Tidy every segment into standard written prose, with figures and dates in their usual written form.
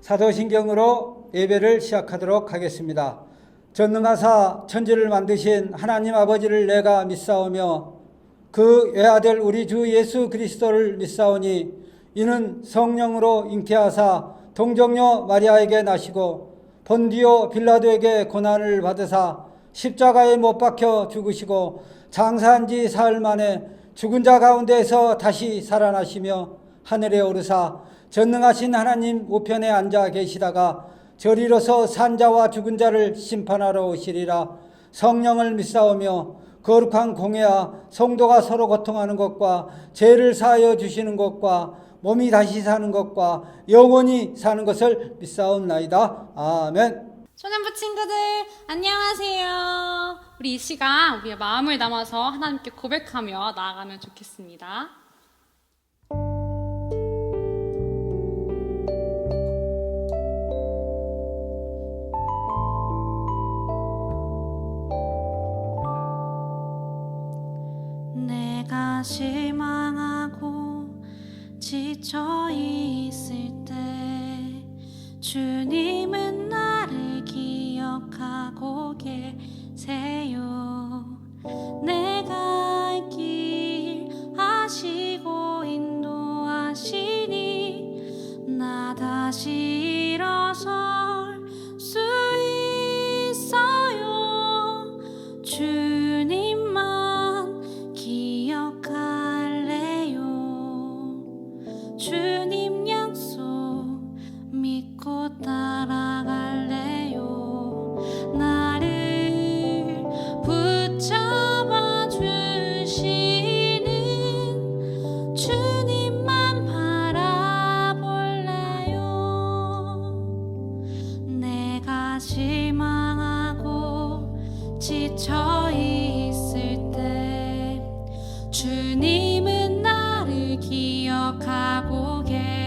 사도신경으로 예배를 시작하도록 하겠습니다. 전능하사 천지를 만드신 하나님 아버지를 내가 믿사오며 그 외아들 우리 주 예수 그리스도를 믿사오니 이는 성령으로 잉태하사 동정녀 마리아에게 나시고 본디오 빌라도에게 고난을 받으사 십자가에 못 박혀 죽으시고 장사한 지 사흘 만에 죽은 자 가운데에서 다시 살아나시며 하늘에 오르사 전능하신 하나님 우편에 앉아 계시다가 저리로서 산 자와 죽은 자를 심판하러 오시리라. 성령을 믿사오며 거룩한 공회와 성도가 서로 고통하는 것과 죄를 사하여 주시는 것과 몸이 다시 사는 것과 영원히 사는 것을 믿사옵나이다. 아멘. 소년부 친구들 안녕하세요. 우리 이 시간 우리의 마음을 담아서 하나님께 고백하며 나아가면 좋겠습니다. 내가 실망하고 지쳐 있을 때 주님은 나를 기억하고 계세요. 내가 갈 길 아시고 인도하시니 나 다시 일어설 수 있어요. 주님만 기억할래요. 주님 약속 믿고 따라갈래요. 나를 붙잡아 주시는 주님만 바라볼래요. 내가 실망하고 지쳐 있을 때 주님은 나를 기억하고 계세요.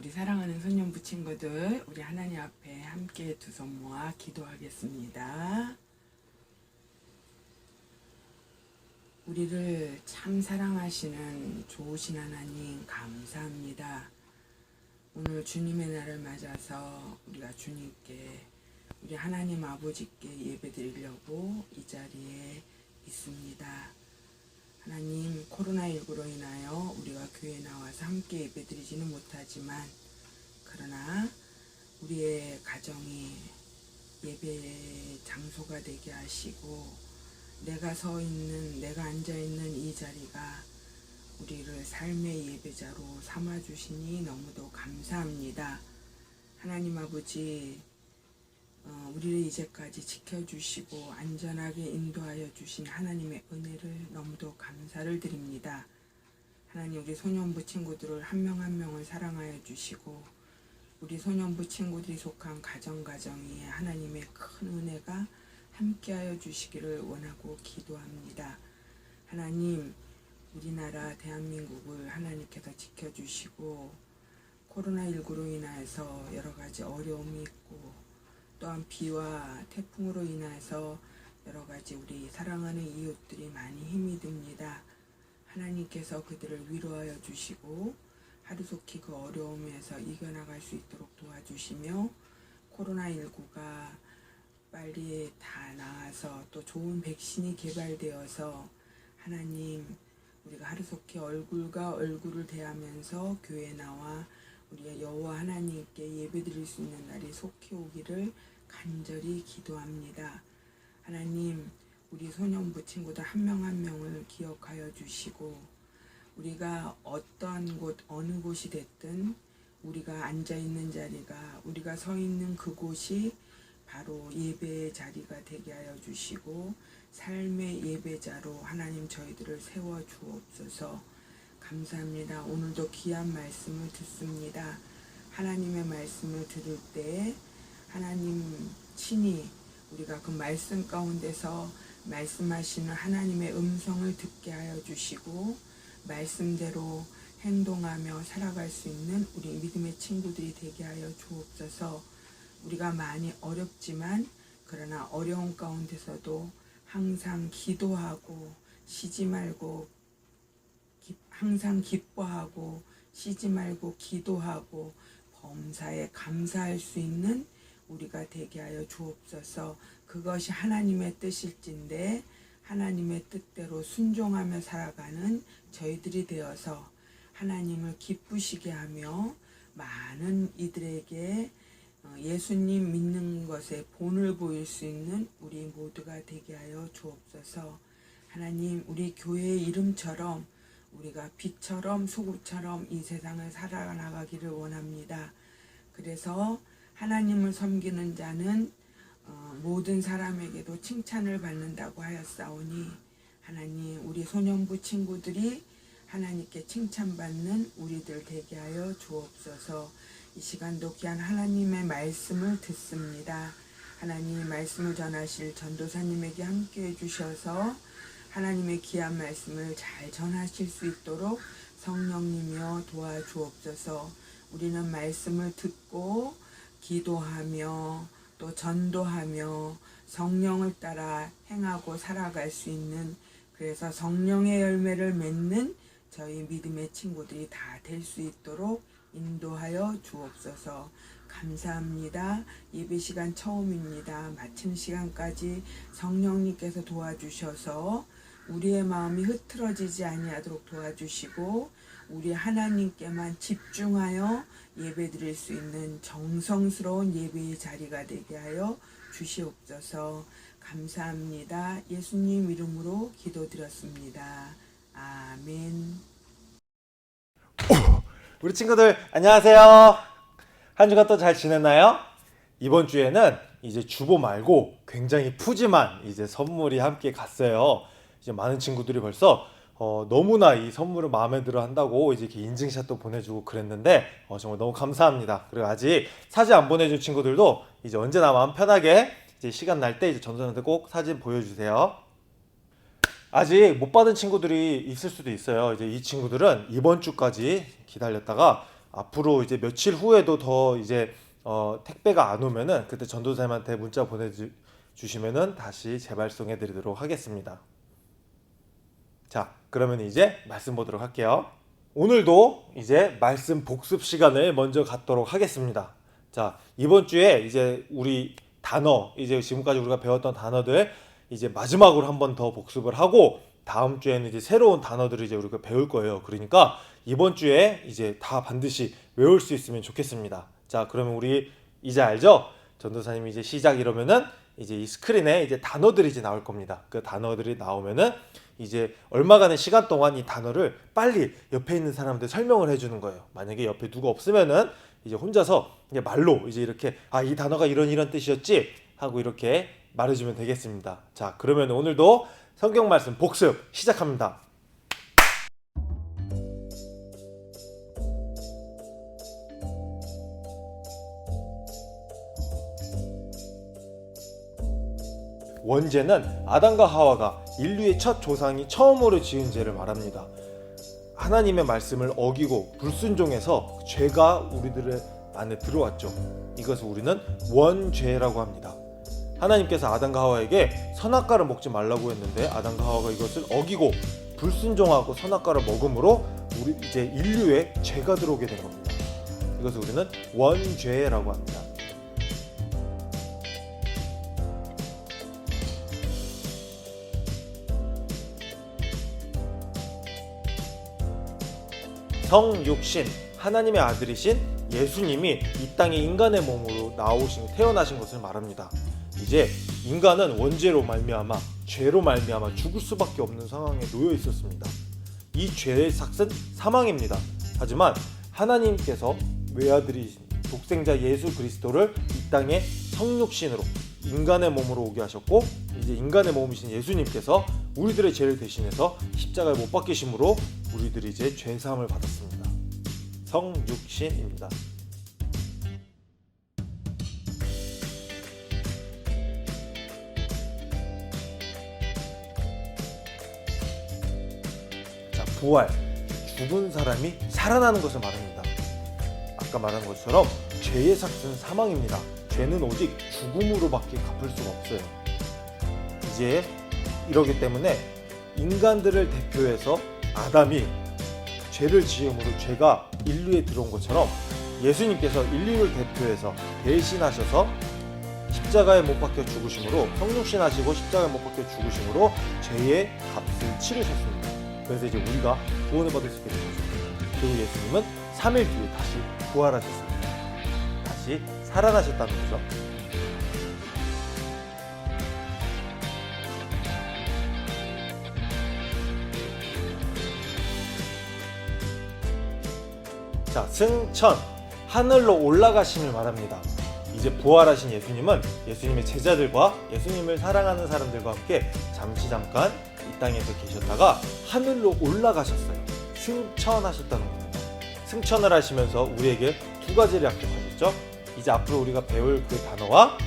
우리 사랑하는 소년부 친구들, 우리 하나님 앞에 함께 두 손 모아 기도하겠습니다. 우리를 참 사랑하시는 좋으신 하나님 감사합니다. 오늘 주님의 날을 맞아서 우리가 주님께, 우리 하나님 아버지께 예배드리려고 이 자리에 있습니다. 하나님, 코로나19로 인하여 우리가 교회에 나와서 함께 예배드리지는 못하지만, 그러나 우리의 가정이 예배의 장소가 되게 하시고, 내가 서 있는, 내가 앉아 있는 이 자리가 우리를 삶의 예배자로 삼아주시니 너무도 감사합니다. 하나님 아버지, 우리를 이제까지 지켜주시고 안전하게 인도하여 주신 하나님의 은혜를 너무도 감사를 드립니다. 하나님, 우리 소년부 친구들을 한 명 한 명을 사랑하여 주시고, 우리 소년부 친구들이 속한 가정가정에 하나님의 큰 은혜가 함께하여 주시기를 원하고 기도합니다. 하나님, 우리나라 대한민국을 하나님께서 지켜주시고, 코로나19로 인해서 여러 가지 어려움이 있고, 또한 비와 태풍으로 인해서 여러 가지 우리 사랑하는 이웃들이 많이 힘이 듭니다. 하나님께서 그들을 위로하여 주시고, 하루속히 그 어려움에서 이겨나갈 수 있도록 도와주시며, 코로나19가 빨리 다 나아서 또 좋은 백신이 개발되어서 하나님, 우리가 하루속히 얼굴과 얼굴을 대하면서 교회에 나와 우리가 여호와 하나님께 예배드릴 수 있는 날이 속히 오기를 간절히 기도합니다. 하나님, 우리 소년부 친구들 한 명 한 명을 기억하여 주시고, 우리가 어떠한 곳, 어느 곳이 됐든 우리가 앉아있는 자리가, 우리가 서 있는 그곳이 바로 예배의 자리가 되게 하여 주시고, 삶의 예배자로 하나님 저희들을 세워 주옵소서. 감사합니다. 오늘도 귀한 말씀을 듣습니다. 하나님의 말씀을 들을 때 하나님 친히 우리가 그 말씀 가운데서 말씀하시는 하나님의 음성을 듣게 하여 주시고, 말씀대로 행동하며 살아갈 수 있는 우리 믿음의 친구들이 되게 하여 주옵소서. 우리가 많이 어렵지만, 그러나 어려운 가운데서도 항상 기도하고 쉬지 말고, 항상 기뻐하고 쉬지 말고 기도하고 범사에 감사할 수 있는 우리가 되게 하여 주옵소서. 그것이 하나님의 뜻일진데 하나님의 뜻대로 순종하며 살아가는 저희들이 되어서 하나님을 기쁘시게 하며 많은 이들에게 예수님 믿는 것에 본을 보일 수 있는 우리 모두가 되게 하여 주옵소서. 하나님, 우리 교회의 이름처럼 우리가 빛처럼 소금처럼 이 세상을 살아나가기를 원합니다. 그래서 하나님을 섬기는 자는 모든 사람에게도 칭찬을 받는다고 하였사오니, 하나님, 우리 소년부 친구들이 하나님께 칭찬받는 우리들 되게 하여 주옵소서. 이 시간도 귀한 하나님의 말씀을 듣습니다. 하나님, 말씀을 전하실 전도사님에게 함께해 주셔서 하나님의 귀한 말씀을 잘 전하실 수 있도록 성령님이여 도와주옵소서. 우리는 말씀을 듣고 기도하며 또 전도하며 성령을 따라 행하고 살아갈 수 있는, 그래서 성령의 열매를 맺는 저희 믿음의 친구들이 다 될 수 있도록 인도하여 주옵소서. 감사합니다. 예배 시간 처음입니다. 마치는 시간까지 성령님께서 도와주셔서 우리의 마음이 흐트러지지 아니하도록 도와주시고, 우리 하나님께만 집중하여 예배드릴 수 있는 정성스러운 예배의 자리가 되게 하여 주시옵소서. 감사합니다. 예수님 이름으로 기도드렸습니다. 아멘. 우리 친구들 안녕하세요. 한 주간 또 잘 지냈나요? 이번 주에는 이제 주보 말고 굉장히 푸짐한 이제 선물이 함께 갔어요. 이제 많은 친구들이 벌써 너무나 이 선물을 마음에 들어 한다고 이제 이렇게 인증샷도 보내주고 그랬는데 정말 너무 감사합니다. 그리고 아직 사진 안 보내준 친구들도 이제 언제나 마음 편하게 이제 시간 날 때 이제 전도사한테 꼭 사진 보여주세요. 아직 못 받은 친구들이 있을 수도 있어요. 이제 이 친구들은 이번 주까지 기다렸다가 앞으로 이제 며칠 후에도 더 이제 택배가 안 오면은 그때 전도사님한테 문자 보내주시면은 다시 재발송해 드리도록 하겠습니다. 자, 그러면 이제 말씀 보도록 할게요. 오늘도 이제 말씀 복습 시간을 먼저 갖도록 하겠습니다. 자, 이번 주에 이제 우리 단어, 이제 지금까지 우리가 배웠던 단어들 이제 마지막으로 한 번 더 복습을 하고 다음 주에는 이제 새로운 단어들을 이제 우리가 배울 거예요. 그러니까 이번 주에 이제 다 반드시 외울 수 있으면 좋겠습니다. 자, 그러면 우리 이제 알죠? 전도사님이 이제 시작 이러면은 이제 이 스크린에 이제 단어들이 이제 나올 겁니다. 그 단어들이 나오면은 이제 얼마간의 시간 동안 이 단어를 빨리 옆에 있는 사람한테 설명을 해주는 거예요. 만약에 옆에 누가 없으면은 이제 혼자서 이제 말로 이제 이렇게 이 단어가 이런 뜻이었지 하고 이렇게 말해주면 되겠습니다. 자, 그러면 오늘도 성경 말씀 복습 시작합니다. 원죄는 아담과 하와가 인류의 첫 조상이 처음으로 지은 죄를 말합니다. 하나님의 말씀을 어기고 불순종해서 죄가 우리들의 안에 들어왔죠. 이것을 우리는 원죄라고 합니다. 하나님께서 아담과 하와에게 선악과를 먹지 말라고 했는데 아담과 하와가 이것을 어기고 불순종하고 선악과를 먹음으로 우리 이제 인류에 죄가 들어오게 된 겁니다. 이것을 우리는 원죄라고 합니다. 성육신, 하나님의 아들이신 예수님이 이 땅에 인간의 몸으로 태어나신 것을 말합니다. 이제 인간은 원죄로 말미암아 죄로 말미암아 죽을 수밖에 없는 상황에 놓여 있었습니다. 이 죄의 삭은 사망입니다. 하지만 하나님께서 외아들이신 독생자 예수 그리스도를 이 땅에 성육신으로 인간의 몸으로 오게 하셨고 이제 인간의 몸이신 예수님께서 우리들의 죄를 대신해서 십자가에 못 박히심으로 우리들이 이제 죄 사함을 받았습니다. 성육신입니다. 자, 부활, 죽은 사람이 살아나는 것을 말합니다. 아까 말한 것처럼 죄의 삭은 사망입니다. 죄는 오직 죽음으로밖에 갚을 수가 없어요. 이제 이러기 때문에 인간들을 대표해서 아담이 죄를 지음으로 죄가 인류에 들어온 것처럼 예수님께서 인류를 대표해서 대신하셔서 십자가에 못 박혀 죽으심으로 성육신하시고 십자가에 못 박혀 죽으심으로 죄의 값을 치르셨습니다. 그래서 이제 우리가 구원을 받을 수 있게 된 거죠. 그리고 예수님은 3일 뒤에 다시 부활하셨습니다. 다시 살아나셨다는 거죠. 자, 승천, 하늘로 올라가심을 말합니다. 이제 부활하신 예수님은 예수님의 제자들과 예수님을 사랑하는 사람들과 함께 잠깐 이 땅에서 계셨다가 하늘로 올라가셨어요. 승천하셨다는 겁니다. 승천을 하시면서 우리에게 두 가지를 약속하셨죠. 이제 앞으로 우리가 배울 그 단어와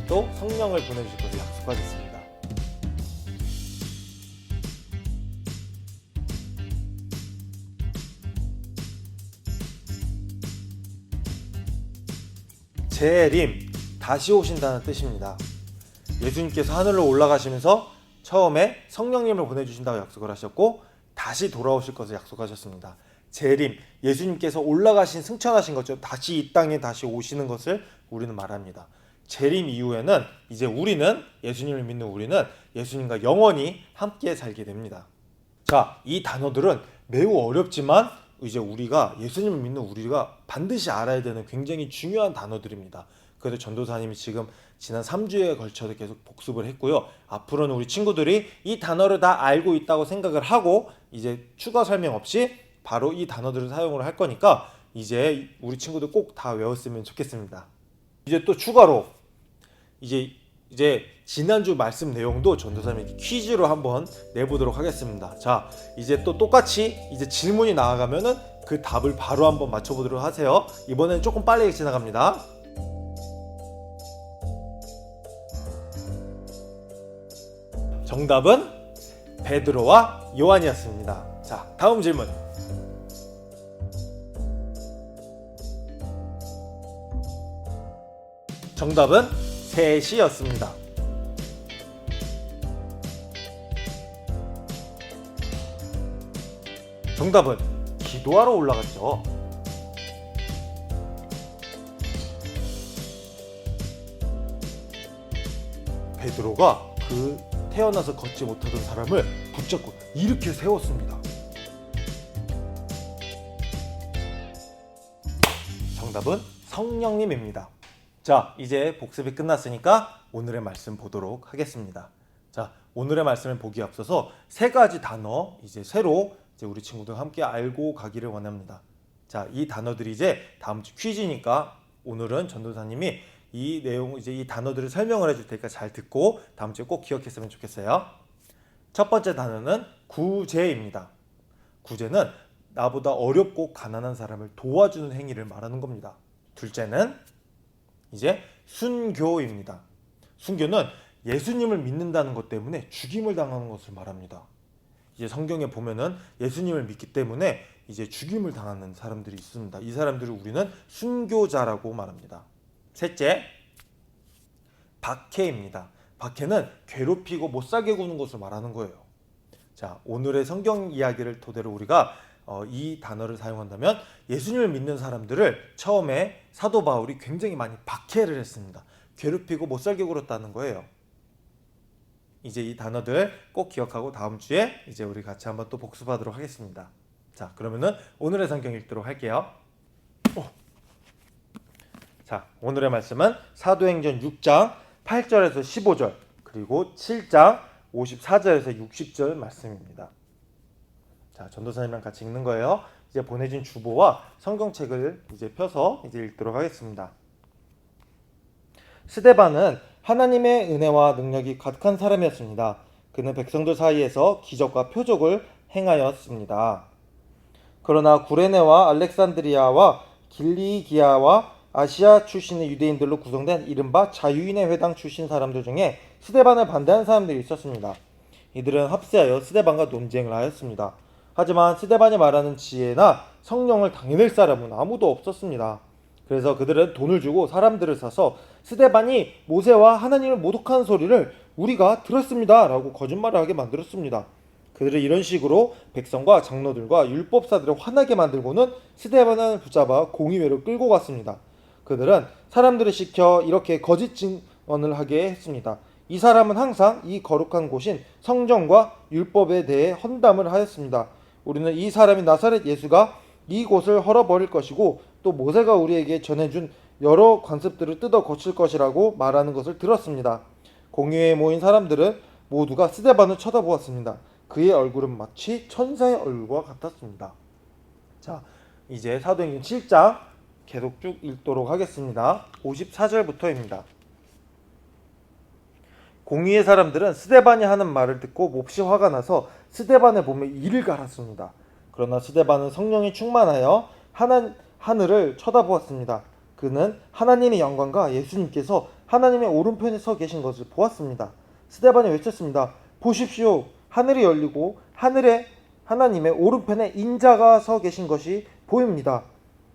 또 성령을 보내주실 것을 약속하셨습니다. 재림, 다시 오신다는 뜻입니다. 예수님께서 하늘로 올라가시면서 처음에 성령님을 보내주신다고 약속을 하셨고 다시 돌아오실 것을 약속하셨습니다. 재림, 예수님께서 올라가신 승천하신 것처럼 다시 이 땅에 다시 오시는 것을 우리는 말합니다. 재림 이후에는 이제 우리는 예수님을 믿는 우리는 예수님과 영원히 함께 살게 됩니다. 자, 이 단어들은 매우 어렵지만 이제 우리가 예수님을 믿는 우리가 반드시 알아야 되는 굉장히 중요한 단어들입니다. 그래서 전도사님이 지금 지난 3주에 걸쳐서 계속 복습을 했고요. 앞으로는 우리 친구들이 이 단어를 다 알고 있다고 생각을 하고 이제 추가 설명 없이 바로 이 단어들을 사용을 할 거니까 이제 우리 친구들 꼭 다 외웠으면 좋겠습니다. 이제 또 추가로 이제 지난주 말씀 내용도 전도사님이 퀴즈로 한번 내보도록 하겠습니다. 자, 이제 또 똑같이 이제 질문이 나아가면은 그 답을 바로 한번 맞춰보도록 하세요. 이번엔 조금 빨리 지나갑니다. 정답은 베드로와 요한이었습니다. 자, 다음 질문. 정답은 셋이었습니다. 정답은 기도하러 올라갔죠. 베드로가 그 태어나서 걷지 못하던 사람을 붙잡고 이렇게 세웠습니다. 정답은 성령님입니다. 자, 이제 복습이 끝났으니까 오늘의 말씀 보도록 하겠습니다. 자, 오늘의 말씀을 보기에 앞서서 세 가지 단어 이제 새로 우리 친구들 함께 알고 가기를 원합니다. 자, 이 단어들이 이제 다음 주 퀴즈니까 오늘은 전도사님이 이 내용 이제 이 단어들을 설명을 해줄 테니까 잘 듣고 다음 주에 꼭 기억했으면 좋겠어요. 첫 번째 단어는 구제입니다. 구제는 나보다 어렵고 가난한 사람을 도와주는 행위를 말하는 겁니다. 둘째는 이제 순교입니다. 순교는 예수님을 믿는다는 것 때문에 죽임을 당하는 것을 말합니다. 이제 성경에 보면은 예수님을 믿기 때문에 이제 죽임을 당하는 사람들이 있습니다. 이 사람들을 우리는 순교자라고 말합니다. 셋째, 박해입니다. 박해는 괴롭히고 못살게 구는 것을 말하는 거예요. 자, 오늘의 성경 이야기를 토대로 우리가 이 단어를 사용한다면 예수님을 믿는 사람들을 처음에 사도 바울이 굉장히 많이 박해를 했습니다. 괴롭히고 못살게 굴었다는 거예요. 이제 이 단어들 꼭 기억하고 다음 주에 이제 우리 같이 한번 또 복습하도록 하겠습니다. 자, 그러면은 오늘의 성경 읽도록 할게요. 자, 오늘의 말씀은 사도행전 6장 8절에서 15절 그리고 7장 54절에서 60절 말씀입니다. 자, 전도사님이랑 같이 읽는 거예요. 이제 보내준 주보와 성경책을 이제 펴서 이제 읽도록 하겠습니다. 스데반은 하나님의 은혜와 능력이 가득한 사람이었습니다. 그는 백성들 사이에서 기적과 표적을 행하였습니다. 그러나 구레네와 알렉산드리아와 길리기아와 아시아 출신의 유대인들로 구성된 이른바 자유인의 회당 출신 사람들 중에 스데반을 반대하는 사람들이 있었습니다. 이들은 합세하여 스데반과 논쟁을 하였습니다. 하지만 스데반이 말하는 지혜나 성령을 당해낼 사람은 아무도 없었습니다. 그래서 그들은 돈을 주고 사람들을 사서 스데반이 모세와 하나님을 모독하는 소리를 우리가 들었습니다 라고 거짓말을 하게 만들었습니다. 그들은 이런 식으로 백성과 장로들과 율법사들을 화나게 만들고는 스데반을 붙잡아 공의회로 끌고 갔습니다. 그들은 사람들을 시켜 이렇게 거짓 증언을 하게 했습니다. 이 사람은 항상 이 거룩한 곳인 성전과 율법에 대해 헌담을 하였습니다. 우리는 이 사람이 나사렛 예수가 이곳을 헐어버릴 것이고 또 모세가 우리에게 전해준 여러 관습들을 뜯어 고칠 것이라고 말하는 것을 들었습니다. 공회에 모인 사람들은 모두가 스데반을 쳐다보았습니다. 그의 얼굴은 마치 천사의 얼굴과 같았습니다. 자, 이제 사도행전 7장 계속 쭉 읽도록 하겠습니다. 54절부터입니다. 공의의 사람들은 스데반이 하는 말을 듣고 몹시 화가 나서 스데반의 몸에 이를 갈았습니다. 그러나 스데반은 성령이 충만하여 하늘을 쳐다보았습니다. 그는 하나님의 영광과 예수님께서 하나님의 오른편에 서 계신 것을 보았습니다. 스데반이 외쳤습니다. 보십시오. 하늘이 열리고 하늘에 하나님의 오른편에 인자가 서 계신 것이 보입니다.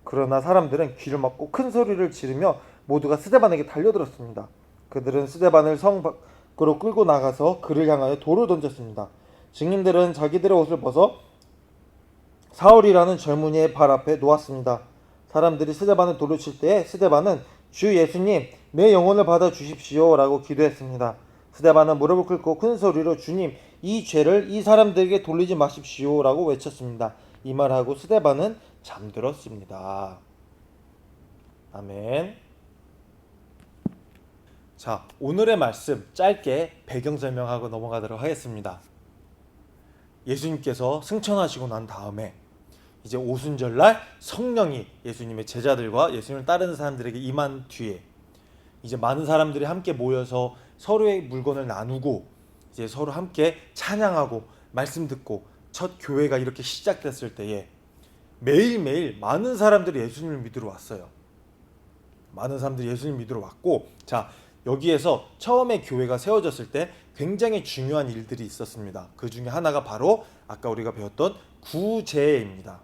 그러나 사람들은 귀를 막고 큰 소리를 지르며 모두가 스데반에게 달려들었습니다. 그들은 스데반을 성 밖으로 끌고 나가서 그를 향하여 돌을 던졌습니다. 증인들은 자기들의 옷을 벗어 사울이라는 젊은이의 발 앞에 놓았습니다. 사람들이 스데반을 돌을 칠 때에 스데반은 주 예수님, 내 영혼을 받아 주십시오 라고 기도했습니다. 스데반은 무릎을 꿇고 큰 소리로 주님, 이 죄를 이 사람들에게 돌리지 마십시오 라고 외쳤습니다. 이 말하고 스데반은 잠들었습니다. 아멘. 자, 오늘의 말씀 짧게 배경 설명하고 넘어가도록 하겠습니다. 예수님께서 승천하시고 난 다음에 이제 오순절날 성령이 예수님의 제자들과 예수님을 따르는 사람들에게 임한 뒤에 이제 많은 사람들이 함께 모여서 서로의 물건을 나누고 이제 서로 함께 찬양하고 말씀 듣고 첫 교회가 이렇게 시작됐을 때에 매일매일 많은 사람들이 예수님을 믿으러 왔어요. 많은 사람들이 예수님을 믿으러 왔고, 자, 여기에서 처음에 교회가 세워졌을 때 굉장히 중요한 일들이 있었습니다. 그 중에 하나가 바로 아까 우리가 배웠던 구제입니다.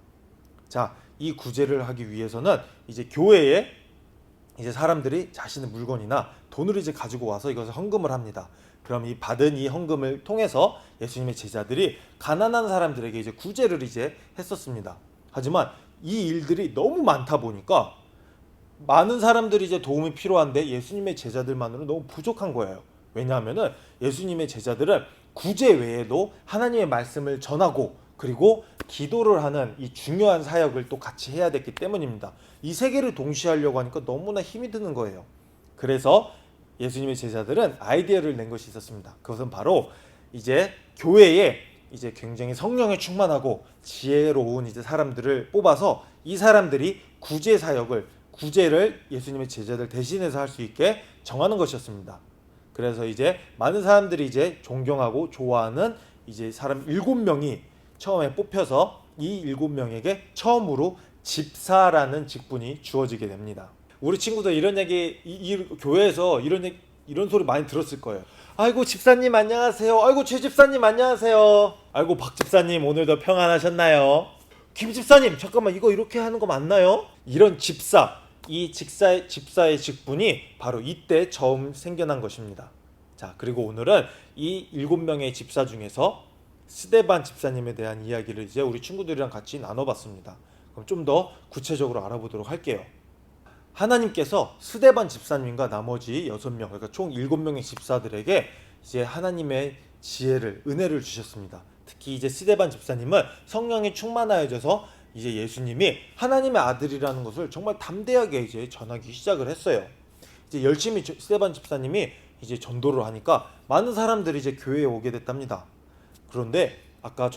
자, 이 구제를 하기 위해서는 이제 교회에 이제 사람들이 자신의 물건이나 돈을 이제 가지고 와서 이것을 헌금을 합니다. 그럼 이 받은 이 헌금을 통해서 예수님의 제자들이 가난한 사람들에게 이제 구제를 이제 했었습니다. 하지만 이 일들이 너무 많다 보니까 많은 사람들이 이제 도움이 필요한데 예수님의 제자들만으로 너무 부족한 거예요. 왜냐하면은 예수님의 제자들은 구제 외에도 하나님의 말씀을 전하고 그리고 기도를 하는 이 중요한 사역을 또 같이 해야 됐기 때문입니다. 이 세 개를 동시에 하려고 하니까 너무나 힘이 드는 거예요. 그래서 예수님의 제자들은 아이디어를 낸 것이 있었습니다. 그것은 바로 이제 교회에 이제 굉장히 성령에 충만하고 지혜로운 이제 사람들을 뽑아서 이 사람들이 구제를 예수님의 제자들 대신해서 할 수 있게 정하는 것이었습니다. 그래서 이제 많은 사람들이 이제 존경하고 좋아하는 이제 사람 7명이 처음에 뽑혀서 이 7명에게 처음으로 집사라는 직분이 주어지게 됩니다. 우리 친구들 이런 얘기 이 교회에서 이런 소리 많이 들었을 거예요. 아이고 집사님 안녕하세요. 아이고 최 집사님 안녕하세요. 아이고 박 집사님 오늘도 평안하셨나요? 김 집사님 잠깐만 이거 이렇게 하는 거 맞나요? 이런 집사의 직분이 바로 이때 처음 생겨난 것입니다. 자, 그리고 오늘은 이 7명의 집사 중에서 스데반 집사님에 대한 이야기를 이제 우리 친구들이랑 같이 나눠봤습니다. 그럼 좀 더 구체적으로 알아보도록 할게요. 하나님께서 스데반 집사님과 나머지 6명, 그러니까 총 7명의 집사들에게 이제 하나님의 은혜를 주셨습니다. 특히 이제 스데반 집사님은 성령이 충만하여져서 이제 예수님이 하나님의 아들이라는 것을 정말 담대하게 이제 전하기 시작을 했어요. 이제 열심히 스데반 집사님이 이제 전도를 하니까 많은 사람들이 이제 교회에 오게 됐답니다. 그런데 아까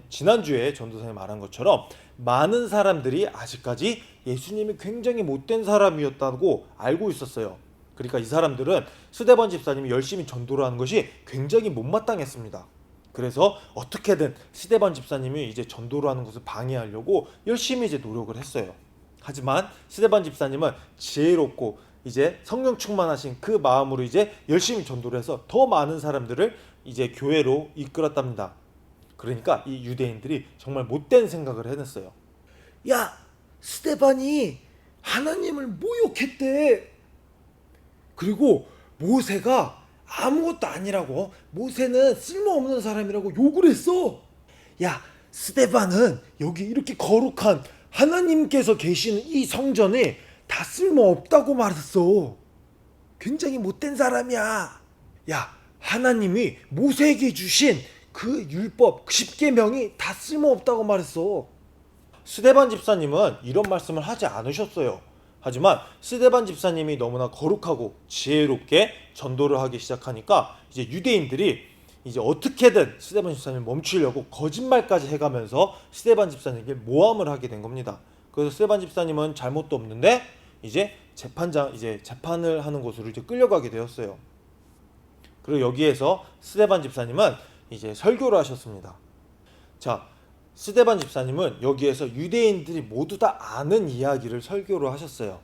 지난주에 전도사님 말한 것처럼 많은 사람들이 아직까지 예수님이 굉장히 못된 사람이었다고 알고 있었어요. 그러니까 이 사람들은 스데반 집사님이 열심히 전도를 하는 것이 굉장히 못마땅했습니다. 그래서 어떻게든 스데반 집사님이 이제 전도를 하는 것을 방해하려고 열심히 이제 노력을 했어요. 하지만 스데반 집사님은 지혜롭고 이제 성령 충만하신 그 마음으로 이제 열심히 전도를 해서 더 많은 사람들을 이제 교회로 이끌었답니다. 그러니까 이 유대인들이 정말 못된 생각을 해냈어요. 야, 스데반이 하나님을 모욕했대. 그리고 모세가 아무것도 아니라고, 모세는 쓸모없는 사람이라고 욕을 했어. 야, 스데반은 여기 이렇게 거룩한 하나님께서 계시는 이 성전에 다 쓸모없다고 말했어. 굉장히 못된 사람이야. 야, 하나님이 모세에게 주신 그 율법 10계명이 다 쓸모없다고 말했어. 스데반 집사님은 이런 말씀을 하지 않으셨어요. 하지만 스데반 집사님이 너무나 거룩하고 지혜롭게 전도를 하기 시작하니까 이제 유대인들이 이제 어떻게든 스데반 집사님을 멈추려고 거짓말까지 해가면서 스데반 집사님에게 모함을 하게 된 겁니다. 그래서 스데반 집사님은 잘못도 없는데 이제 재판을 하는 곳으로 이제 끌려가게 되었어요. 그리고 여기에서 스데반 집사님은 이제 설교를 하셨습니다. 자, 스데반 집사님은 여기에서 유대인들이 모두 다 아는 이야기를 설교를 하셨어요.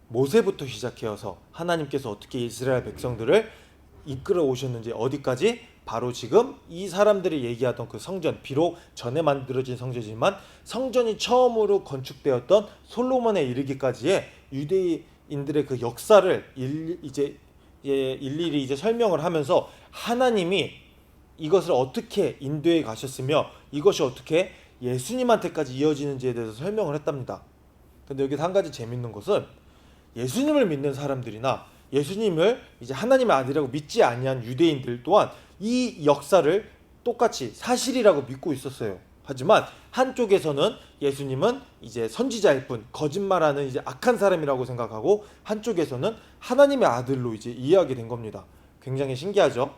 모세부터 시작해서 하나님께서 어떻게 이스라엘 백성들을 이끌어 오셨는지 어디까지, 바로 지금 이 사람들이 얘기하던 그 성전, 비록 전에 만들어진 성전이지만 성전이 처음으로 건축되었던 솔로몬에 이르기까지의 유대인들의 그 역사를 일일이 이제 설명을 하면서 하나님이 이것을 어떻게 인도해 가셨으며 이것이 어떻게 예수님한테까지 이어지는지에 대해서 설명을 했답니다. 근데 여기서 한 가지 재밌는 것은 예수님을 믿는 사람들이나 예수님을 이제 하나님의 아들이라고 믿지 아니한 유대인들 또한 이 역사를 똑같이 사실이라고 믿고 있었어요. 하지만 한쪽에서는 예수님은 이제 선지자일 뿐, 거짓말하는 이제 악한 사람이라고 생각하고, 한쪽에서는 하나님의 아들로 이제 이해하게 된 겁니다. 굉장히 신기하죠?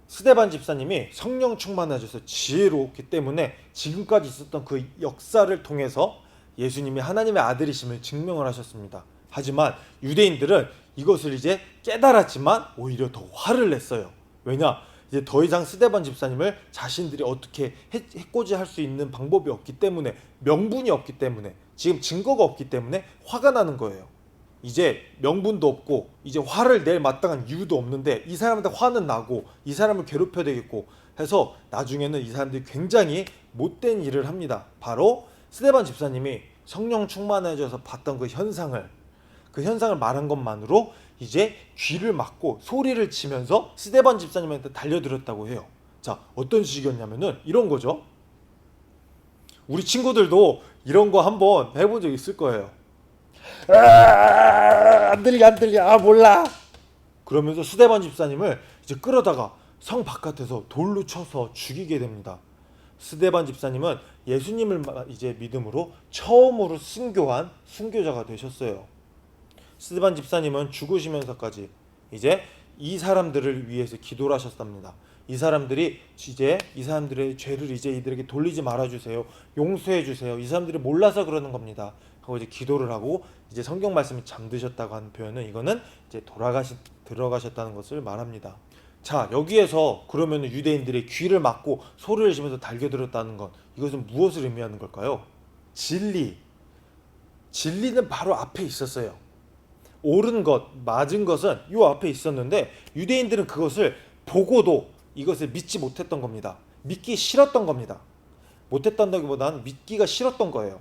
스데반 집사님이 성령 충만하셔서 지혜로웠기 때문에 지금까지 있었던 그 역사를 통해서 예수님이 하나님의 아들이심을 증명을 하셨습니다. 하지만 유대인들은 이것을 이제 깨달았지만 오히려 더 화를 냈어요. 왜냐? 이제 더 이상 스데반 집사님을 자신들이 어떻게 해코지할 수 있는 방법이 없기 때문에, 명분이 없기 때문에, 지금 증거가 없기 때문에 화가 나는 거예요. 이제 명분도 없고 이제 화를 낼 마땅한 이유도 없는데 이 사람한테 화는 나고 이 사람을 괴롭혀야 되겠고 해서 나중에는 이 사람들이 굉장히 못된 일을 합니다. 바로 스데반 집사님이 성령 충만해져서 봤던 그 현상을, 그 현상을 말한 것만으로 이제 귀를 막고 소리를 치면서 스데반 집사님한테 달려들었다고 해요. 자, 어떤 식이었냐면은 이런 거죠. 우리 친구들도 이런 거 한번 해본 적 있을 거예요. 안 들려. 아, 몰라. 그러면서 스데반 집사님을 이제 끌어다가 성 바깥에서 돌로 쳐서 죽이게 됩니다. 스데반 집사님은 예수님을 이제 믿음으로 처음으로 순교한 순교자가 되셨어요. 스데반 집사님은 죽으시면서까지 이제 이 사람들을 위해서 기도를 하셨답니다. 이 사람들이 이제 이 사람들의 죄를 이제 이들에게 돌리지 말아 주세요. 용서해 주세요. 이 사람들이 몰라서 그러는 겁니다. 하고 이제 기도를 하고 이제 성경 말씀이 잠드셨다고 하는 표현은 이거는 이제 들어가셨다는 것을 말합니다. 자, 여기에서 그러면 유대인들의 귀를 막고 소리를 지면서 달겨들었다는 것, 이것은 무엇을 의미하는 걸까요? 진리는 바로 앞에 있었어요. 옳은 것, 맞은 것은 이 앞에 있었는데 유대인들은 그것을 보고도 이것을 믿지 못했던 겁니다. 믿기 싫었던 겁니다. 못했다기보다는 믿기가 싫었던 거예요.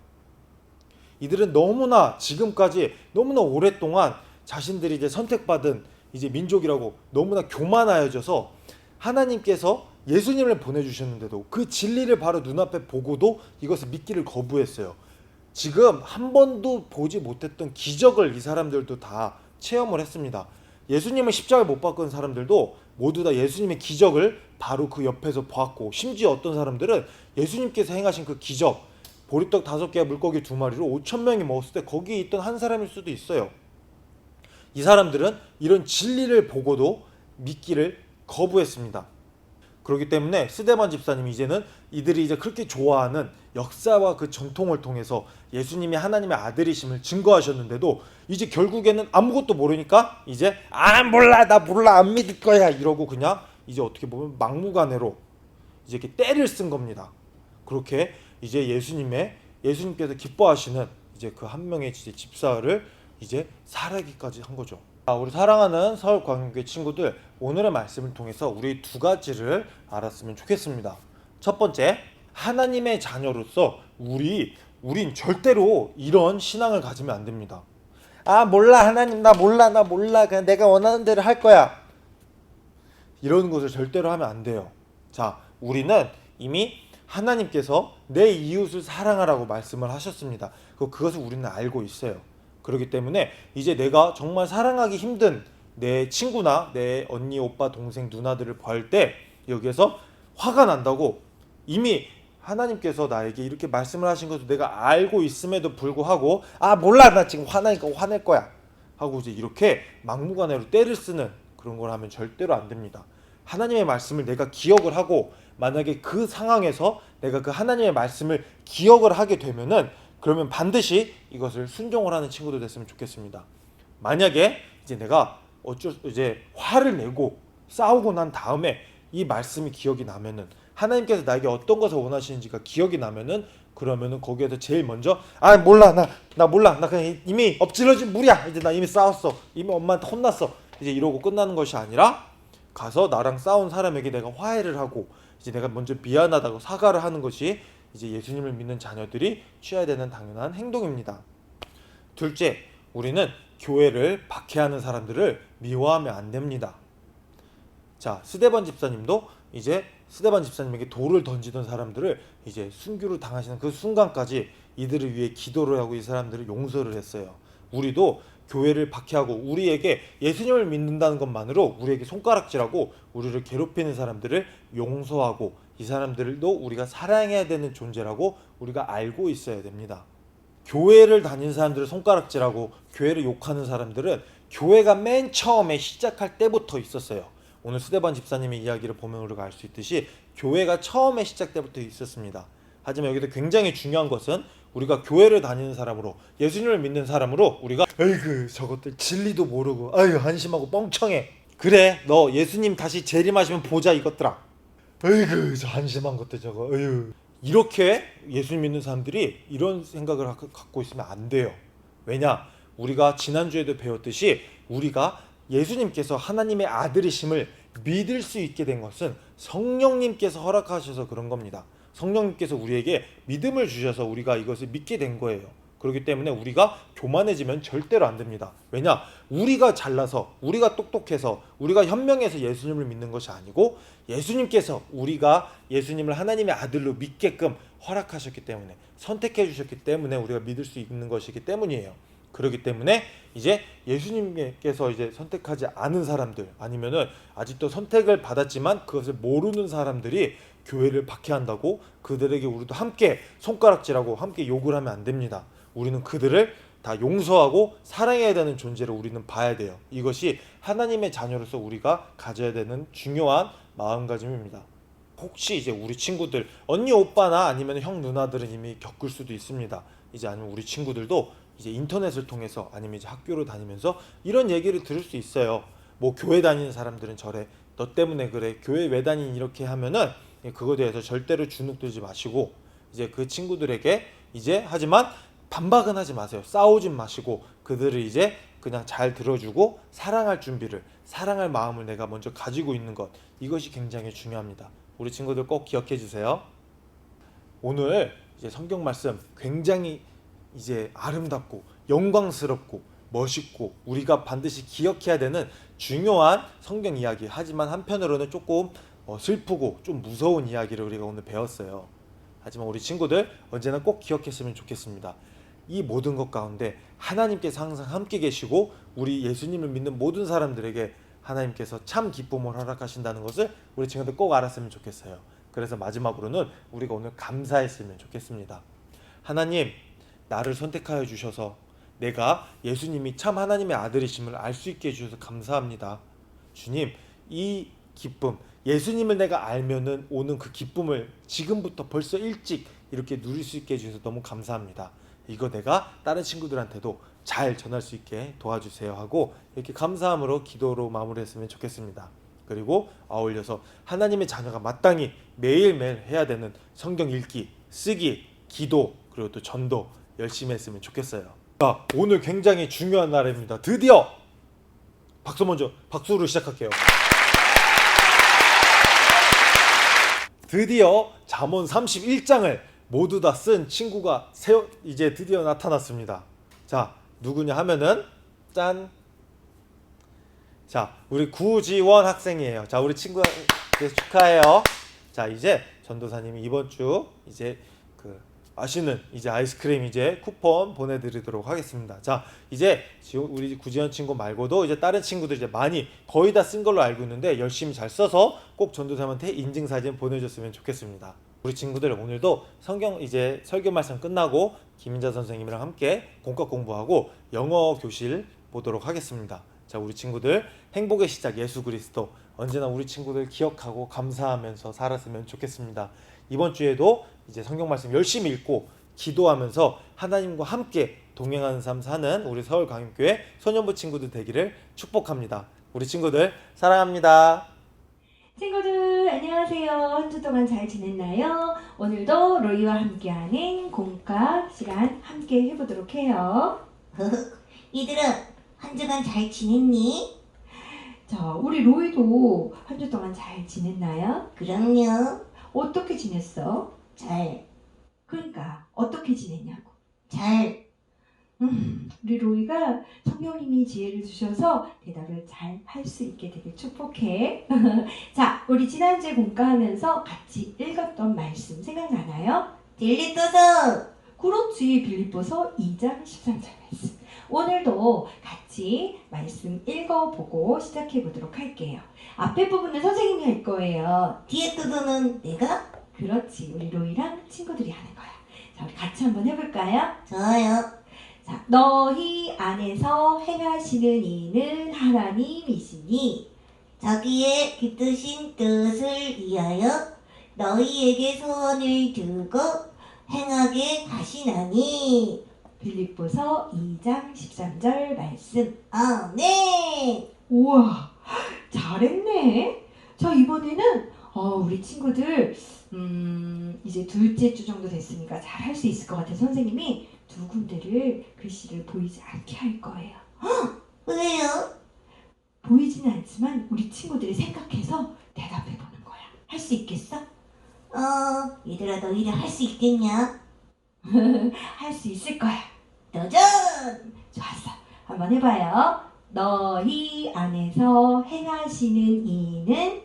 이들은 너무나 지금까지 너무나 오랫동안 자신들이 이제 선택받은 이제 민족이라고 너무나 교만하여져서 하나님께서 예수님을 보내주셨는데도 그 진리를 바로 눈앞에 보고도 이것을 믿기를 거부했어요. 지금 한 번도 보지 못했던 기적을 이 사람들도 다 체험을 했습니다. 예수님을 십자가에 못 박은 사람들도 모두 다 예수님의 기적을 바로 그 옆에서 보았고, 심지어 어떤 사람들은 예수님께서 행하신 그 기적, 보리떡 5개와 물고기 2마리로 5,000명이 먹었을 때 거기에 있던 한 사람일 수도 있어요. 이 사람들은 이런 진리를 보고도 믿기를 거부했습니다. 그렇기 때문에 스데반 집사님이 이제는 이들이 이제 그렇게 좋아하는 역사와 그 전통을 통해서 예수님이 하나님의 아들이심을 증거하셨는데도 이제 결국에는 아무것도 모르니까 이제 몰라, 나 몰라, 안 믿을 거야 이러고 그냥 이제 어떻게 보면 막무가내로 이제 이렇게 때를 쓴 겁니다. 그렇게 이제 예수님께서 기뻐하시는 이제 그 한 명의 집사를 이제 살해하기까지 한 거죠. 우리 사랑하는 서울광역교회 친구들, 오늘의 말씀을 통해서 우리 두 가지를 알았으면 좋겠습니다. 첫 번째, 하나님의 자녀로서 우린 절대로 이런 신앙을 가지면 안 됩니다. 몰라, 하나님, 나 몰라, 그냥 내가 원하는 대로 할 거야, 이런 것을 절대로 하면 안 돼요. 자, 우리는 이미 하나님께서 내 이웃을 사랑하라고 말씀을 하셨습니다. 그것을 우리는 알고 있어요. 그렇기 때문에 이제 내가 정말 사랑하기 힘든 내 친구나 내 언니, 오빠, 동생, 누나들을 볼 때 여기에서 화가 난다고 이미 하나님께서 나에게 이렇게 말씀을 하신 것을 내가 알고 있음에도 불구하고 몰라, 나 지금 화나니까 화낼 거야 하고 이제 이렇게 막무가내로 때를 쓰는 그런 걸 하면 절대로 안 됩니다. 하나님의 말씀을 내가 기억을 하고, 만약에 그 상황에서 내가 그 하나님의 말씀을 기억을 하게 되면은 그러면 반드시 이것을 순종을 하는 친구들 됐으면 좋겠습니다. 만약에 이제 내가 이제 화를 내고 싸우고 난 다음에 이 말씀이 기억이 나면은, 하나님께서 나에게 어떤 것을 원하시는지가 기억이 나면은, 그러면은 거기에서 제일 먼저 몰라, 나 몰라, 나 그냥 이미 엎질러진 물이야, 이제 나 이미 싸웠어, 이미 엄마한테 혼났어, 이제 이러고 끝나는 것이 아니라 가서 나랑 싸운 사람에게 내가 화해를 하고 이제 내가 먼저 미안하다고 사과를 하는 것이 이제 예수님을 믿는 자녀들이 취해야 되는 당연한 행동입니다. 둘째, 우리는 교회를 박해하는 사람들을 미워하면 안 됩니다. 자, 스데반 집사님도 이제 스데반 집사님에게 돌을 던지던 사람들을 이제 순교를 당하시는 그 순간까지 이들을 위해 기도를 하고 이 사람들을 용서를 했어요. 우리도 교회를 박해하고 우리에게 예수님을 믿는다는 것만으로 우리에게 손가락질하고 우리를 괴롭히는 사람들을 용서하고 이 사람들도 우리가 사랑해야 되는 존재라고 우리가 알고 있어야 됩니다. 교회를 다니는 사람들을 손가락질하고 교회를 욕하는 사람들은 교회가 맨 처음에 시작할 때부터 있었어요. 오늘 스데반 집사님의 이야기를 보면 우리가 알 수 있듯이 교회가 처음에 시작 때부터 있었습니다. 하지만 여기서 굉장히 중요한 것은 우리가 교회를 다니는 사람으로, 예수님을 믿는 사람으로 우리가 저것들 진리도 모르고 한심하고 뻥청해, 그래 너 예수님 다시 재림하시면 보자 이것들아, 저 한심한 것들 저거, 이렇게 예수님 믿는 사람들이 이런 생각을 갖고 있으면 안 돼요. 왜냐? 우리가 지난주에도 배웠듯이 우리가 예수님께서 하나님의 아들이심을 믿을 수 있게 된 것은 성령님께서 허락하셔서 그런 겁니다. 성령님께서 우리에게 믿음을 주셔서 우리가 이것을 믿게 된 거예요. 그렇기 때문에 우리가 교만해지면 절대로 안 됩니다. 왜냐? 우리가 잘나서, 우리가 똑똑해서, 우리가 현명해서 예수님을 믿는 것이 아니고 예수님께서 우리가 예수님을 하나님의 아들로 믿게끔 허락하셨기 때문에, 선택해 주셨기 때문에 우리가 믿을 수 있는 것이기 때문이에요. 그렇기 때문에 이제 예수님께서 이제 선택하지 않은 사람들, 아니면은 아직도 선택을 받았지만 그것을 모르는 사람들이 교회를 박해한다고 그들에게 우리도 함께 손가락질하고 함께 욕을 하면 안 됩니다. 우리는 그들을 다 용서하고 사랑해야 되는 존재로 우리는 봐야 돼요. 이것이 하나님의 자녀로서 우리가 가져야 되는 중요한 마음가짐입니다. 혹시 이제 우리 친구들, 언니 오빠나 아니면 형 누나들은 이미 겪을 수도 있습니다. 이제 아니면 우리 친구들도 이제 인터넷을 통해서 아니면 이제 학교를 다니면서 이런 얘기를 들을 수 있어요. 뭐 교회 다니는 사람들은 저래, 너 때문에 그래, 교회 왜 다니니, 이렇게 하면은 그거에 대해서 절대로 주눅들지 마시고 이제 그 친구들에게 이제, 하지만 반박은 하지 마세요. 싸우지 마시고 그들을 이제 그냥 잘 들어주고 사랑할 준비를, 사랑할 마음을 내가 먼저 가지고 있는 것, 이것이 굉장히 중요합니다. 우리 친구들 꼭 기억해 주세요. 오늘 이제 성경 말씀 굉장히 이제 아름답고 영광스럽고 멋있고 우리가 반드시 기억해야 되는 중요한 성경 이야기, 하지만 한편으로는 조금 슬프고 좀 무서운 이야기를 우리가 오늘 배웠어요. 하지만 우리 친구들 언제나 꼭 기억했으면 좋겠습니다. 이 모든 것 가운데 하나님께서 항상 함께 계시고 우리 예수님을 믿는 모든 사람들에게 하나님께서 참 기쁨을 허락하신다는 것을 우리 친구들 꼭 알았으면 좋겠어요. 그래서 마지막으로는 우리가 오늘 감사했으면 좋겠습니다. 하나님, 나를 선택하여 주셔서 내가 예수님이 참 하나님의 아들이심을 알 수 있게 해주셔서 감사합니다. 주님, 이 기쁨, 예수님을 내가 알면은 오는 그 기쁨을 지금부터 벌써 일찍 이렇게 누릴 수 있게 해주셔서 너무 감사합니다. 이거 내가 다른 친구들한테도 잘 전할 수 있게 도와주세요 하고 이렇게 감사함으로 기도로 마무리했으면 좋겠습니다. 그리고 아울러서 하나님의 자녀가 마땅히 매일매일 해야 되는 성경 읽기, 쓰기, 기도, 그리고 또 전도 열심히 했으면 좋겠어요. 자, 오늘 굉장히 중요한 날입니다. 드디어 박수로 시작할게요. 드디어 잠언 31장을 모두 다 쓴 친구가 이제 드디어 나타났습니다. 자, 누구냐 하면은 짠. 자, 우리 구지원 학생이에요. 자, 우리 친구 축하해요. 자, 이제 전도사님이 이번 주 이제 맛있는 이제 아이스크림 이제 쿠폰 보내드리도록 하겠습니다. 자, 이제 우리 구지연 친구 말고도 이제 다른 친구들 이제 많이 거의 다 쓴 걸로 알고 있는데 열심히 잘 써서 꼭 전도사님한테 인증사진 보내줬으면 좋겠습니다. 우리 친구들 오늘도 성경 이제 설교 말씀 끝나고 김인자 선생님이랑 함께 공과 공부하고 영어 교실 보도록 하겠습니다. 자, 우리 친구들 행복의 시작 예수 그리스도 언제나 우리 친구들 기억하고 감사하면서 살았으면 좋겠습니다. 이번 주에도 이제 성경 말씀 열심히 읽고 기도하면서 하나님과 함께 동행하는 삶 사는 우리 서울광역교회 소년부 친구들 되기를 축복합니다. 우리 친구들 사랑합니다. 친구들 안녕하세요. 한 주 동안 잘 지냈나요? 오늘도 로이와 함께하는 공과 시간 함께 해보도록 해요. 얘들아, 한 주간 잘 지냈니? 자, 우리 로이도 한 주 동안 잘 지냈나요? 그럼요. 어떻게 지냈어? 잘. 그러니까 어떻게 지냈냐고. 잘. 우리 로이가 성령님이 지혜를 주셔서 대답을 잘 할 수 있게 되길 축복해. 자, 우리 지난주에 공과하면서 같이 읽었던 말씀 생각나나요? 빌립보서. 그렇지, 빌립보서 2장 13절 말씀. 오늘도 같이 말씀 읽어보고 시작해보도록 할게요. 앞에 부분은 선생님이 할 거예요. 뒤에 부분은 내가? 그렇지, 우리 로이랑 친구들이 하는 거야. 자, 우리 같이 한번 해볼까요? 좋아요. 자, 너희 안에서 행하시는 이는 하나님이시니 자기의 기쁘신 뜻을 위하여 너희에게 소원을 두고 행하게 하시나니. 빌립보서 2장 13절 말씀. 아멘. 우와, 잘했네. 자, 이번에는 우리 친구들 이제 둘째 주 정도 됐으니까 잘 할 수 있을 것 같아요. 선생님이 두 군데를 글씨를 보이지 않게 할 거예요. 왜요? 보이지는 않지만 우리 친구들이 생각해서 대답해 보는 거야. 할 수 있겠어? 얘들아, 너희들 할 수 있겠냐? 할 수 있을 거야. 도전! 좋았어. 한번 해봐요. 너희 안에서 행하시는 이는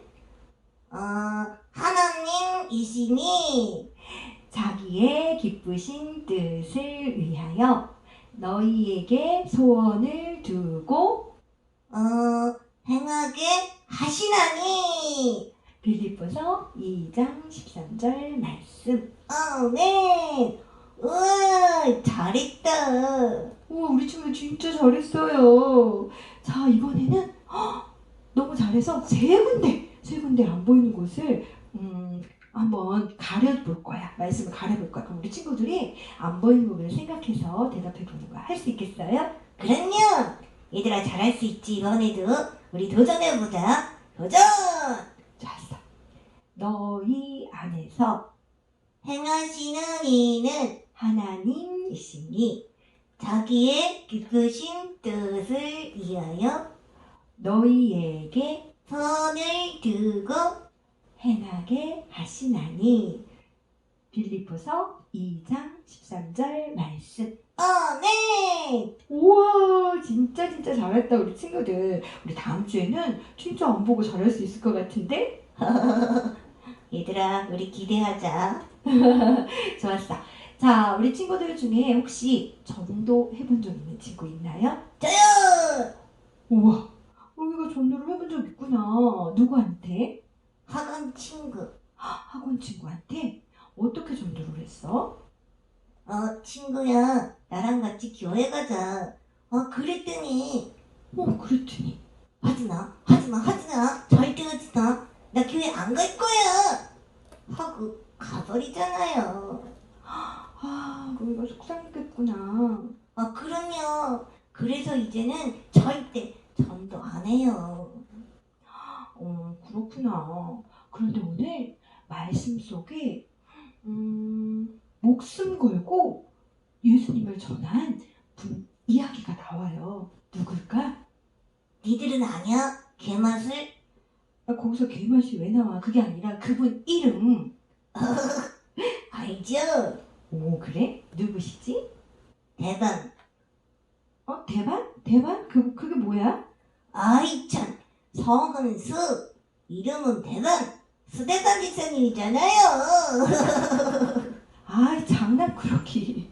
하나님이시니 자기의 기쁘신 뜻을 위하여 너희에게 소원을 두고 행하게 하시나니. 빌립보서 2장 13절 말씀. 아멘. 우와, 잘했다. 우와, 우리 친구 진짜 잘했어요. 자, 이번에는 너무 잘해서 세 군데 안 보이는 곳을 한번 가려볼 거야. 말씀을 가려볼 거야. 그럼 우리 친구들이 안 보이는 부분을 생각해서 대답해 보는 거야. 할 수 있겠어요? 그럼요. 얘들아 잘할 수 있지. 이번에도 우리 도전해보자. 도전! 좋았어. 너희 안에서 행하시는 이는 하나님이시니 자기의 기쁘신 뜻을 위하여 너희에게 손을 두고 행하게 하시나니. 빌립보서 2장 13절 말씀. 아멘. 우와, 진짜 잘했다 우리 친구들. 우리 다음 주에는 진짜 안 보고 잘할 수 있을 것 같은데? 얘들아 우리 기대하자. 좋았어. 자, 우리 친구들 중에 혹시 전도 해본 적 있는 친구 있나요? 저요. 우와, 우리가 전도를 해본 적 있구나. 누구한테? 학원 친구. 학원 친구한테? 어떻게 전도를 했어? 친구야 나랑 같이 교회 가자. 그랬더니 그랬더니 하지마 절대 하지마. 나 교회 안 갈 거야 하고 가버리잖아요. 우리가 속상했겠구나. 그럼요. 그래서 이제는 절대 전도 안 해요. 그렇구나. 그런데 오늘 말씀 속에 목숨 걸고 예수님을 전한 분 이야기가 나와요. 누굴까? 니들은 아냐? 개맛을? 거기서 개맛이 왜 나와? 그게 아니라 그분 이름. 알죠? 오, 그래? 누구시지? 대반. 대반? 그게 뭐야? 아이 참, 성은 수, 이름은 대반. 수대반 지사님이잖아요. 장난꾸러기.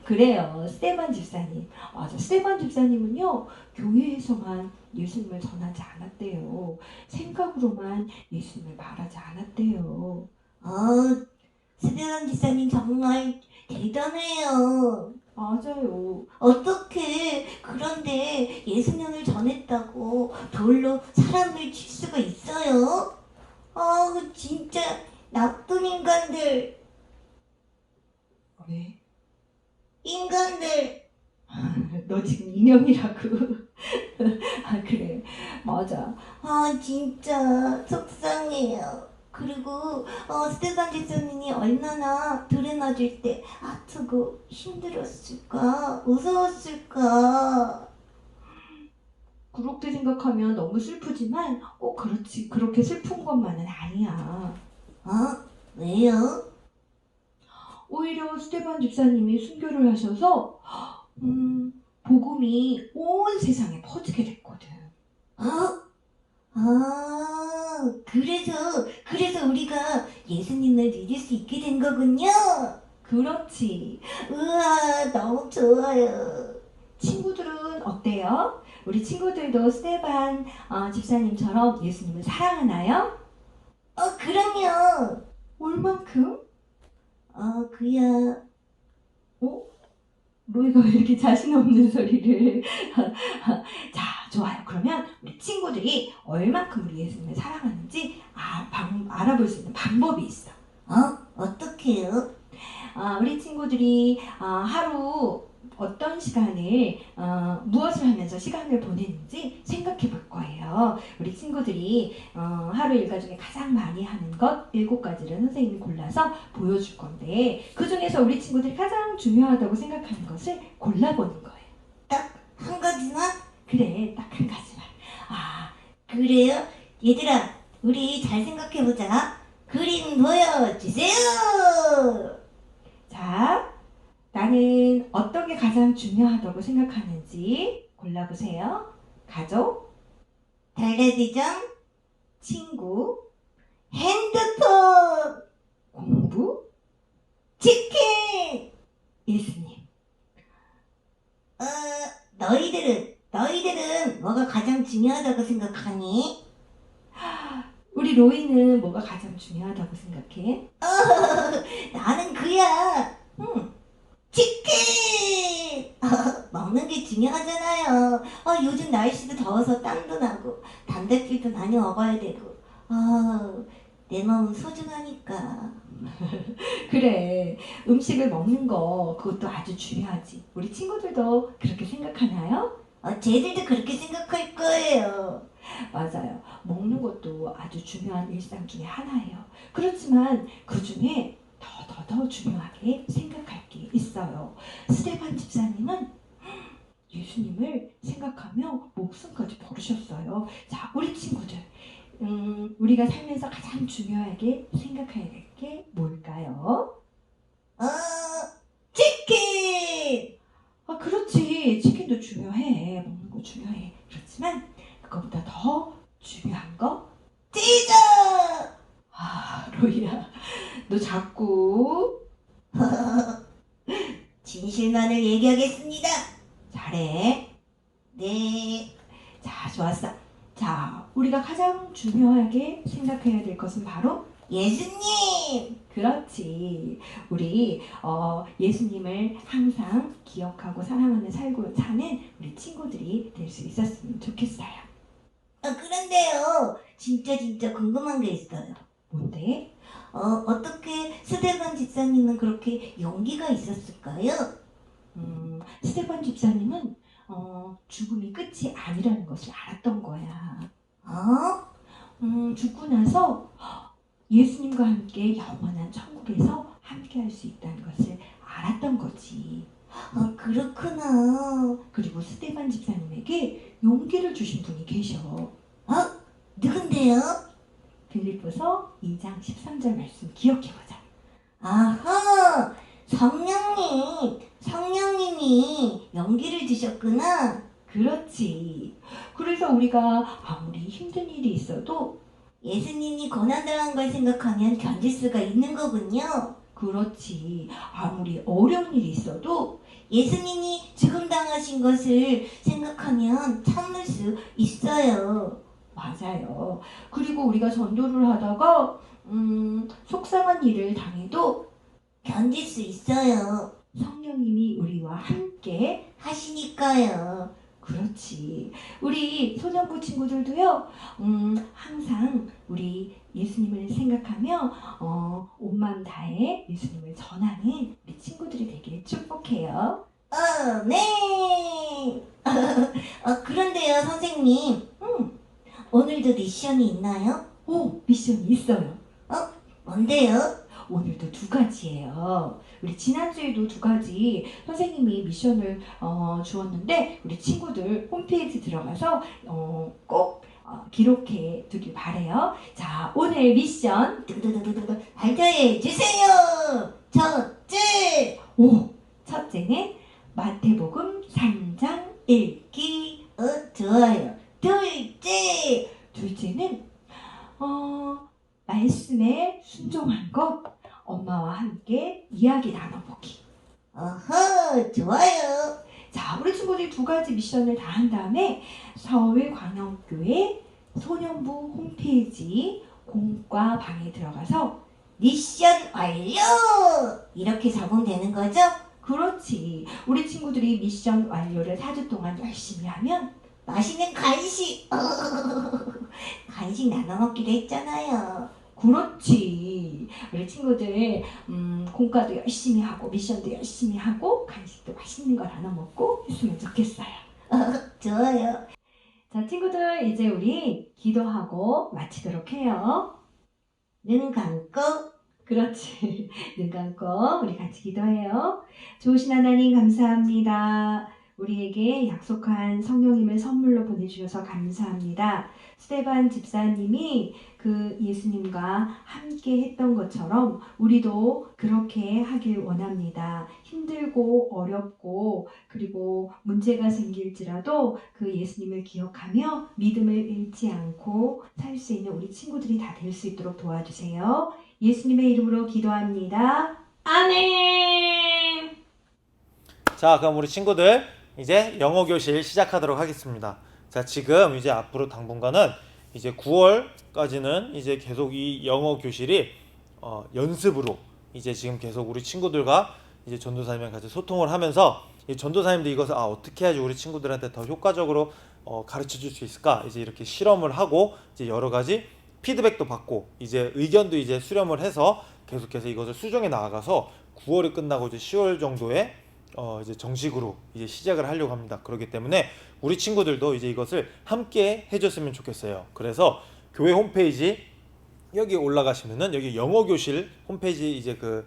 그래요, 스테반 집사님. 맞아, 스테반 집사님은요 교회에서만 예수님을 전하지 않았대요. 생각으로만 예수님을 말하지 않았대요. 수대반 지사님 정말 대단해요. 맞아요. 어떻게 그런데 예수님을 전했다고 돌로 사람을 칠 수가 있어요? 진짜 나쁜 인간들. 왜? 인간들. 너 지금 인형이라고. 그래, 맞아. 진짜 속상해요. 그리고 스테반 지사님이 얼마나 들에 맞을 때 아프고 힘들었을까, 무서웠을까. 그렇게 생각하면 너무 슬프지만 그렇지, 그렇게 슬픈 것만은 아니야. 왜요? 오히려 스테반 집사님이 순교를 하셔서 복음이 온 세상에 퍼지게 됐거든. 그래서 우리가 예수님을 믿을 수 있게 된 거군요. 그렇지. 우와, 너무 좋아요. 친구들은 어때요? 우리 친구들도 스테반 집사님처럼 예수님을 사랑하나요? 그럼요. 얼만큼? 그야. 로이가 왜 이렇게 자신 없는 소리를. 자, 좋아요. 그러면 우리 친구들이 얼만큼 우리 예수님을 사랑하는지 알아볼 수 있는 방법이 있어. 어떻게요? 우리 친구들이 하루 어떤 시간을 무엇을 하면서 시간을 보내는지 생각해 볼 거예요. 우리 친구들이 하루 일과 중에 가장 많이 하는 것 7가지를 선생님이 골라서 보여줄 건데 그 중에서 우리 친구들이 가장 중요하다고 생각하는 것을 골라보는 거예요. 딱 한 가지만? 그래, 딱 한 가지만. 그래요? 얘들아, 우리 잘 생각해보자. 그림 보여주세요. 자, 나는 어떤 게 가장 중요하다고 생각하는지 골라보세요. 가족, 텔레비전, 친구, 핸드폰, 공부, 치킨. 예수님. 너희들은 뭐가 가장 중요하다고 생각하니? 우리 로이는 뭐가 가장 중요하다고 생각해? 나는 그야. 치킨! 먹는 게 중요하잖아요. 요즘 날씨도 더워서 땀도 나고 담배필도 많이 먹어야 되고 내 마음 소중하니까. 그래, 음식을 먹는 거 그것도 아주 중요하지. 우리 친구들도 그렇게 생각하나요? 쟤들도 그렇게 생각할 거예요. 맞아요. 먹는 것도 아주 중요한 일상 중에 하나예요. 그렇지만 그 중에 더 중요하게 생각할 게 있어요. 스테반 집사님은 예수님을 생각하며 목숨까지 버리셨어요. 자, 우리 친구들, 우리가 살면서 가장 중요하게 생각해야 될 게 뭘까요? 치킨! 그렇지. 치킨도 중요해. 먹는 거 중요해. 그렇지만 그거보다 더 중요한 거? 피자! 로이야, 너 자꾸 진실만을 얘기하겠습니다. 잘해. 네. 자, 좋았어. 자, 우리가 가장 중요하게 생각해야 될 것은 바로 예수님! 그렇지. 우리 예수님을 항상 기억하고 사랑하며 사는 우리 친구들이 될 수 있었으면 좋겠어요. 그런데요. 진짜 궁금한 게 있어요. 뭔데? 어떻게 스데반 집사님은 그렇게 용기가 있었을까요? 스테반 집사님은 죽음이 끝이 아니라는 것을 알았던 거야. 죽고 나서 예수님과 함께 영원한 천국에서 함께 할 수 있다는 것을 알았던 거지. 그렇구나. 그리고 스테반 집사님에게 용기를 주신 분이 계셔. 누군데요? 빌립보서 2장 13절 말씀 기억해보자. 아하! 성령님이 용기를 주셨구나. 그렇지. 그래서 우리가 아무리 힘든 일이 있어도 예수님이 고난당한 걸 생각하면 견딜 수가 있는 거군요. 그렇지. 아무리 어려운 일이 있어도 예수님이 죽음 당하신 것을 생각하면 참을 수 있어요. 맞아요. 그리고 우리가 전도를 하다가 속상한 일을 당해도 견딜 수 있어요. 성령님이 우리와 함께 하시니까요. 그렇지. 우리 소년부 친구들도요. 항상 우리 예수님을 생각하며 온 마음 다해 예수님을 전하는 우리 친구들이 되길 축복해요. 네. 그런데요, 선생님. 오늘도 미션이 있나요? 미션이 있어요. 뭔데요? 오늘도 2가지예요. 우리 지난주에도 2가지 선생님이 미션을 주었는데 우리 친구들 홈페이지 들어가서 꼭 기록해 두길 바래요. 자, 오늘 미션 발표해 주세요. 첫째는 마태복음 3장 읽기. 좋아요. 둘째는 말씀에 순종한 것, 엄마와 함께 이야기 나눠보기. 좋아요. 자, 우리 친구들이 2가지 미션을 다 한 다음에 서울광역교회 소년부 홈페이지 공과 방에 들어가서 미션 완료! 이렇게 적으면 되는 거죠? 그렇지. 우리 친구들이 미션 완료를 4주 동안 열심히 하면 맛있는 간식! 간식 나눠 먹기로 했잖아요. 그렇지. 우리 친구들 공과도 열심히 하고 미션도 열심히 하고 간식도 맛있는 거 나눠 먹고 했으면 좋겠어요. 좋아요. 자, 친구들 이제 우리 기도하고 마치도록 해요. 눈 감고 그렇지. 눈 감고 우리 같이 기도해요. 좋으신 하나님 감사합니다. 우리에게 약속한 성령님을 선물로 보내주셔서 감사합니다. 스테반 집사님이 그 예수님과 함께 했던 것처럼 우리도 그렇게 하길 원합니다. 힘들고 어렵고 그리고 문제가 생길지라도 그 예수님을 기억하며 믿음을 잃지 않고 살 수 있는 우리 친구들이 다 될 수 있도록 도와주세요. 예수님의 이름으로 기도합니다. 아멘. 자, 그럼 우리 친구들 이제 영어 교실 시작하도록 하겠습니다. 자, 지금 이제 앞으로 당분간은 이제 9월까지는 이제 계속 이 영어 교실이 연습으로 이제 지금 계속 우리 친구들과 이제 전도사님이랑 같이 소통을 하면서 이 전도사님도 이것을 어떻게 해야지 우리 친구들한테 더 효과적으로 가르쳐 줄 수 있을까? 이제 이렇게 실험을 하고 이제 여러 가지 피드백도 받고 이제 의견도 이제 수렴을 해서 계속해서 이것을 수정해 나아가서 9월이 끝나고 이제 10월 정도에 이제 정식으로 이제 시작을 하려고 합니다. 그렇기 때문에 우리 친구들도 이제 이것을 함께 해줬으면 좋겠어요. 그래서 교회 홈페이지 여기 올라가시면은 여기 영어 교실 홈페이지 이제 그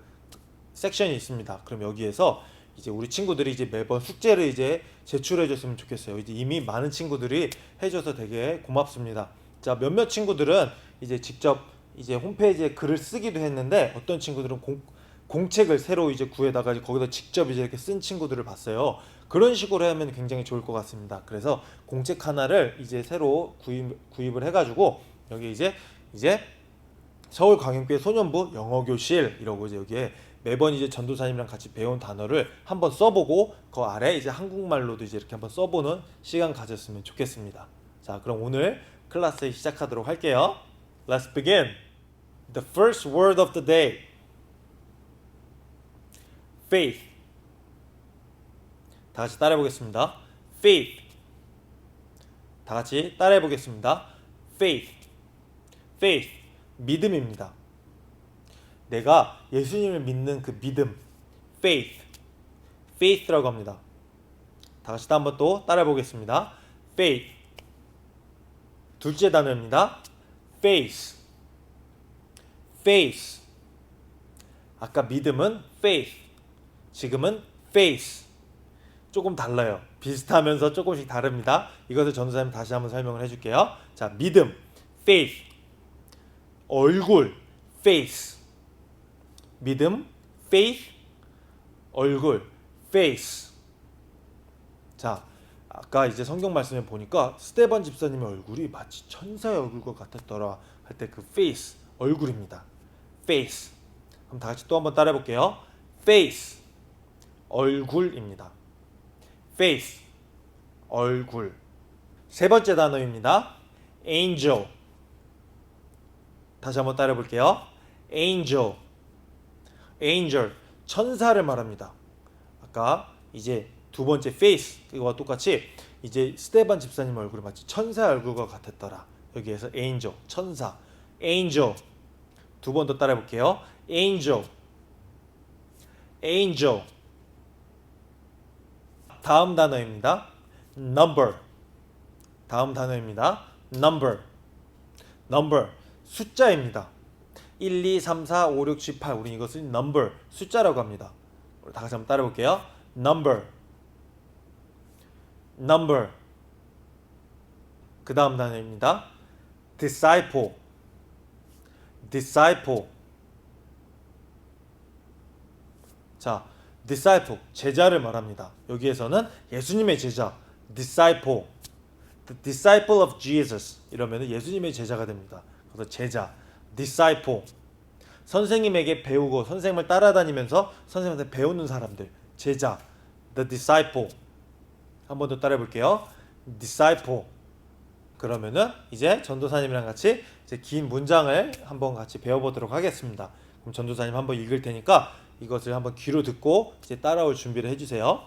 섹션이 있습니다. 그럼 여기에서 이제 우리 친구들이 이제 매번 숙제를 이제 제출해 줬으면 좋겠어요. 이제 이미 많은 친구들이 해줘서 되게 고맙습니다. 자, 몇몇 친구들은 이제 직접 이제 홈페이지에 글을 쓰기도 했는데 어떤 친구들은 공책을 새로 이제 구해다가 거기다 직접 이제 이렇게 쓴 친구들을 봤어요. 그런 식으로 하면 굉장히 좋을 것 같습니다. 그래서 공책 하나를 이제 새로 구입을 해가지고 여기 이제 서울광역교회 소년부 영어교실 이러고 이제 여기에 매번 이제 전도사님이랑 같이 배운 단어를 한번 써보고 그 아래 이제 한국말로도 이제 이렇게 한번 써보는 시간 가졌으면 좋겠습니다. 자, 그럼 오늘 클래스 시작하도록 할게요. Let's begin. The first word of the day. Faith. 다 같이 따라해 보겠습니다. Faith. 다 같이 따라해 보겠습니다. Faith. Faith. 믿음입니다. 내가 예수님을 믿는 그 믿음. Faith. Faith라고 합니다. 다 같이 한번 또 따라해 보겠습니다. Faith. 둘째 단어입니다. Face. Face. 아까 믿음은 faith. 지금은 face. 조금 달라요. 비슷하면서 조금씩 다릅니다. 이것을 전도사님 다시 한번 설명을 해줄게요. 자, 믿음, faith. 얼굴, face. 믿음, faith. 얼굴, face. 자, 아까 이제 성경 말씀에 보니까 스데반 집사님의 얼굴이 마치 천사의 얼굴과 같았더라 할 때 그 face, 얼굴입니다. face. 그럼 다 같이 또 한번 따라해 볼게요. face. 얼굴입니다. face. 얼굴. 세 번째 단어입니다. angel. 다시 한번 따라해 볼게요. angel. angel. 천사를 말합니다. 아까 이제 두 번째 face 이거와 똑같이 이제 스데반 집사님 얼굴이 마치 천사의 얼굴과 같았더라. 여기에서 angel. 천사. angel. 두 번 더 따라해 볼게요. angel. angel. 다음 단어입니다. number. 다음 단어입니다. number. number. 숫자입니다. 1, 2, 3, 4, 5, 6, 7, 8. 우리 이것을 number. 숫자라고 합니다. 다 같이 한번 따라해 볼게요. number. number. 그 다음 단어입니다. disciple. disciple. 자, disciple, 제자를 말합니다. 여기에서는 예수님의 제자, disciple, the disciple of Jesus 이러면 예수님의 제자가 됩니다. 그래서 제자, disciple, 선생님에게 배우고 선생님을 따라다니면서 선생님한테 배우는 사람들, 제자, the disciple. 한 번 더 따라해 볼게요. disciple. 그러면은 이제 전도사님이랑 같이 이제 긴 문장을 한번 같이 배워보도록 하겠습니다. 그럼 전도사님 한번 읽을 테니까 이것을 한번 귀로 듣고 이제 따라올 준비를 해주세요.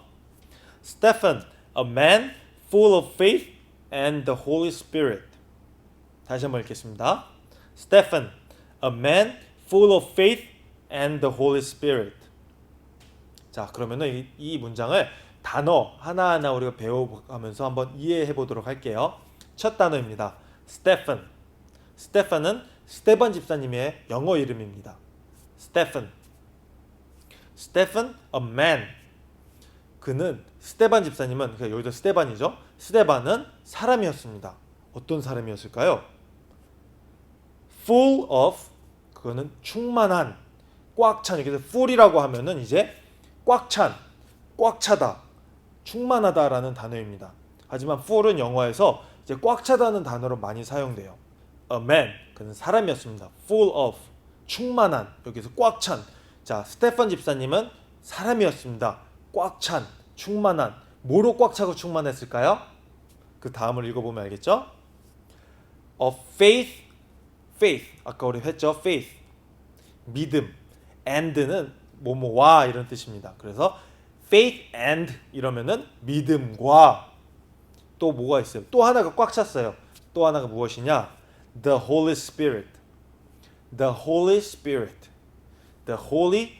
Stephen, a man full of faith and the Holy Spirit. 다시 한번 읽겠습니다. Stephen, a man full of faith and the Holy Spirit. 자, 그러면은 이 문장을 단어 하나하나 우리가 배워가면서 한번 이해해 보도록 할게요. 첫 단어입니다. Stephen. Stephen은 스테반 집사님의 영어 이름입니다. Stephen. Stephen, a man. 그는 스데반 집사님은 그러니까 여기서 스데반이죠. 스데반은 사람이었습니다. 어떤 사람이었을까요? full of 그거는 충만한 꽉 찬 여기서 full이라고 하면은 이제 꽉 찬, 꽉 차다, 충만하다라는 단어입니다. 하지만 full은 영어에서 이제 꽉 차다는 단어로 많이 사용돼요. A man 그는 사람이었습니다. full of 충만한 여기서 꽉 찬. 자 스테판 집사님은 사람이었습니다. 꽉 찬, 충만한. 뭐로 꽉 차고 충만했을까요? 그 다음을 읽어보면 알겠죠? Of faith, faith. 아까 우리 했죠? faith. 믿음. and는 뭐뭐와 이런 뜻입니다. 그래서 faith and 이러면은 믿음과 또 뭐가 있어요? 또 하나가 꽉 찼어요. 또 하나가 무엇이냐? The Holy Spirit. The Holy Spirit. The Holy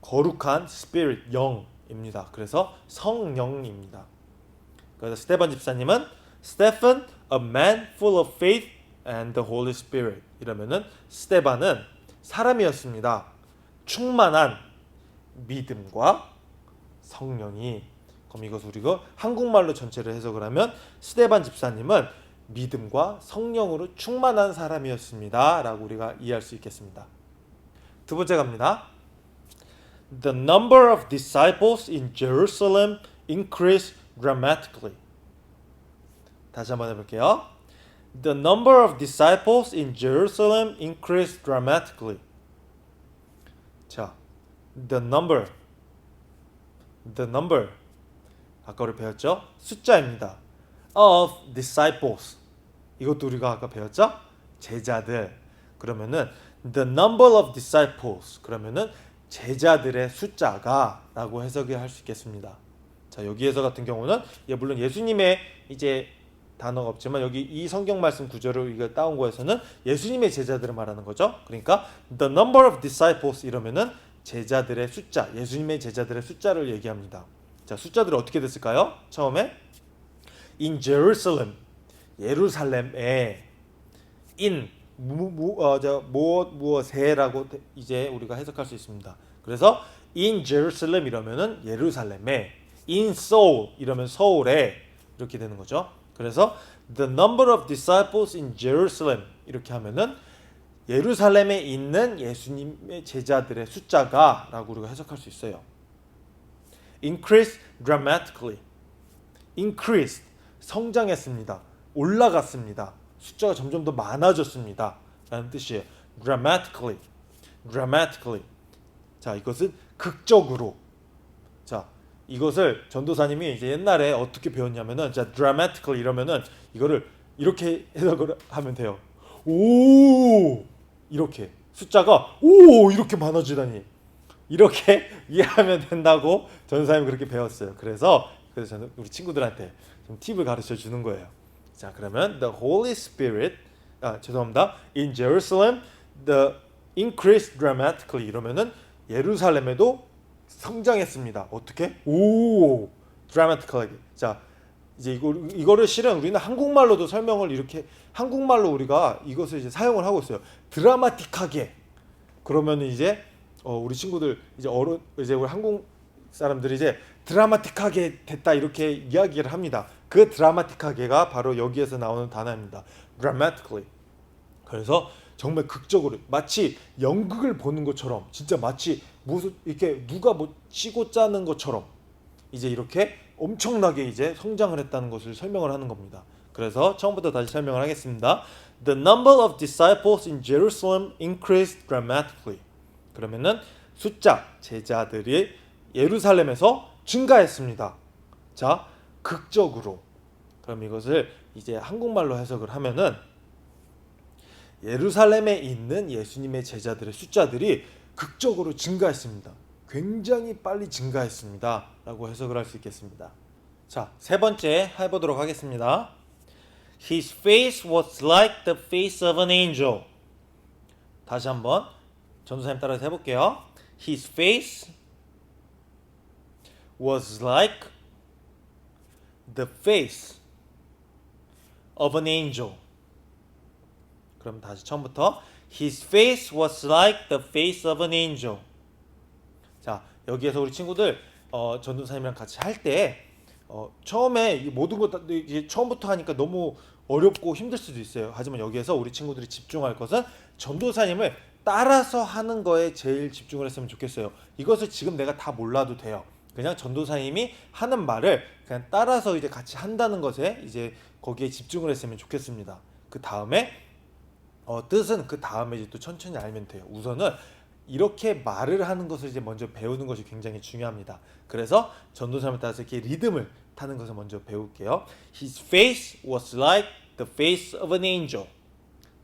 거룩한 Spirit 영입니다. 그래서 성령입니다. 그래서 스테반 집사님은 Stephen, a man full of faith and the Holy Spirit. 이러면은 스테반은 사람이었습니다. 충만한 믿음과 성령이. 그럼 이것을 우리가 한국말로 전체를 해석을 하면 스테반 집사님은 믿음과 성령으로 충만한 사람이었습니다. 라고 우리가 이해할 수 있겠습니다. 두 번째 갑니다. The number of disciples in Jerusalem increased dramatically. 다시 한번 해볼게요. The number of disciples in Jerusalem increased dramatically. 자, the number 아까 우리 배웠죠? 숫자입니다. of disciples 이것도 우리가 아까 배웠죠? 제자들. 그러면은 the number of disciples 그러면은 제자들의 숫자가 라고 해석을 할 수 있겠습니다. 자 여기에서 같은 경우는 물론 예수님의 이제 단어가 없지만 여기 이 성경 말씀 구절을 우리가 따온 거에서는 예수님의 제자들을 말하는 거죠. 그러니까 the number of disciples 이러면은 제자들의 숫자, 예수님의 제자들의 숫자를 얘기합니다. 자 숫자들이 어떻게 됐을까요? 처음에 in Jerusalem 예루살렘에 in 무엇에라고 이제 우리가 해석할 수 있습니다. 그래서 in Jerusalem 이러면은 예루살렘에, in Seoul 이러면 서울에 이렇게 되는 거죠. 그래서 the number of disciples in Jerusalem 이렇게 하면은 예루살렘에 있는 예수님의 제자들의 숫자가 라고 우리가 해석할 수 있어요. increased dramatically. increased 성장했습니다. 올라갔습니다. 숫자가 점점 더 많아졌습니다. 라는 뜻이에요. dramatically. 자, 이것은 극적으로. 자, 이것을 전도사님이 이제 옛날에 어떻게 배웠냐면은 자, dramatically 이러면은 이거를 이렇게 해석을 하면 돼요. 오! 이렇게 숫자가 오! 이렇게 많아지다니. 이렇게 이해하면 된다고 전도사님이 그렇게 배웠어요. 그래서 저는 우리 친구들한테 좀 팁을 가르쳐 주는 거예요. 자, 그러면 the Holy Spirit in Jerusalem the increased dramatically 이러면은 예루살렘에도 성장했습니다. 어떻게? 오! dramatically. 자, 이제 이거를 실은 우리는 한국말로도 설명을 이렇게 한국말로 우리가 이것을 이제 사용을 하고 있어요. 드라마틱하게. 그러면 이제 우리 친구들 이제 이제 우리 한국 사람들이 이제 드라마틱하게 됐다 이렇게 이야기를 합니다. 그 드라마틱하게가 바로 여기에서 나오는 단어입니다. dramatically. 그래서 정말 극적으로 마치 연극을 보는 것처럼 진짜 마치 무슨 이렇게 누가 뭐 치고 짜는 것처럼 이제 이렇게 엄청나게 이제 성장을 했다는 것을 설명을 하는 겁니다. 그래서 처음부터 다시 설명을 하겠습니다. The number of disciples in Jerusalem increased dramatically. 그러면은 숫자 제자들이 예루살렘에서 증가했습니다. 자, 극적으로. 그럼 이것을 이제 한국말로 해석을 하면은 예루살렘에 있는 예수님의 제자들의 숫자들이 극적으로 증가했습니다. 굉장히 빨리 증가했습니다. 라고 해석을 할 수 있겠습니다. 자, 세 번째 해보도록 하겠습니다. His face was like the face of an angel. 다시 한번 전도사님 따라서 해볼게요. His face was like the face of an angel. 그럼 다시 처음부터 His face was like the face of an angel. 자, 여기에서 우리 친구들 전도사님이랑 같이 할 때 처음에 이 모든 것 이제 처음부터 하니까 너무 어렵고 힘들 수도 있어요. 하지만 여기에서 우리 친구들이 집중할 것은 전도사님을 따라서 하는 거에 제일 집중을 했으면 좋겠어요. 이것을 지금 내가 다 몰라도 돼요. 그냥 전도사님이 하는 말을 그냥 따라서 이제 같이 한다는 것에 이제 거기에 집중을 했으면 좋겠습니다. 그 다음에 뜻은 그 다음에 이제 또 천천히 알면 돼요. 우선은 이렇게 말을 하는 것을 이제 먼저 배우는 것이 굉장히 중요합니다. 그래서 전도사님을 따라서 이렇게 리듬을 타는 것을 먼저 배울게요. His face was like the face of an angel.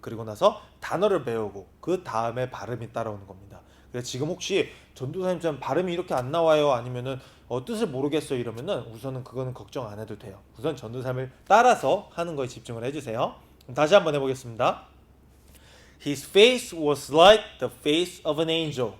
그리고 나서 단어를 배우고 그 다음에 발음이 따라오는 겁니다. 그래서 지금 혹시 전도사님처럼 발음이 이렇게 안 나와요, 아니면은 뜻을 모르겠어요 이러면은 우선은 그거는 걱정 안 해도 돼요. 우선 전도사님을 따라서 하는 거에 집중을 해주세요. 그럼 다시 한번 해보겠습니다. His face was like the face of an angel.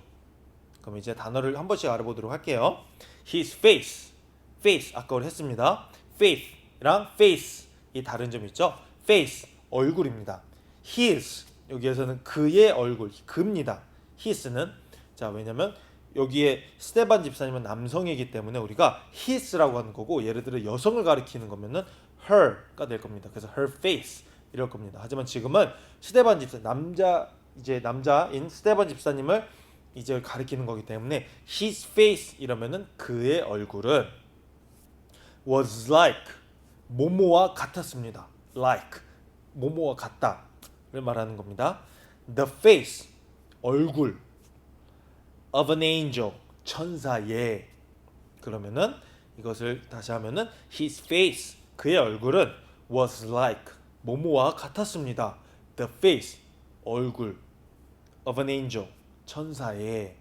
그럼 이제 단어를 한 번씩 알아보도록 할게요. His face, face 아까 우리 했습니다. faith랑 face 이 다른 점이 있죠. face 얼굴입니다. His 여기에서는 그의 얼굴 그입니다. His는 자 왜냐면 여기에 스테반 집사님은 남성이기 때문에 우리가 his라고 하는 거고 예를 들어 여성을 가리키는 거면은 her가 될 겁니다. 그래서 her face 이럴 겁니다. 하지만 지금은 스테반 집사 남자인 스테반 집사님을 이제 가리키는 거기 때문에 his face 이러면은 그의 얼굴은 was like 모모와 같았습니다. like 모모와 같다를 말하는 겁니다. The face 얼굴 of an angel 천사의 그러면은 이것을 다시 하면은 his face 그의 얼굴은 was like 모모와 같았습니다. The face 얼굴 of an angel 천사의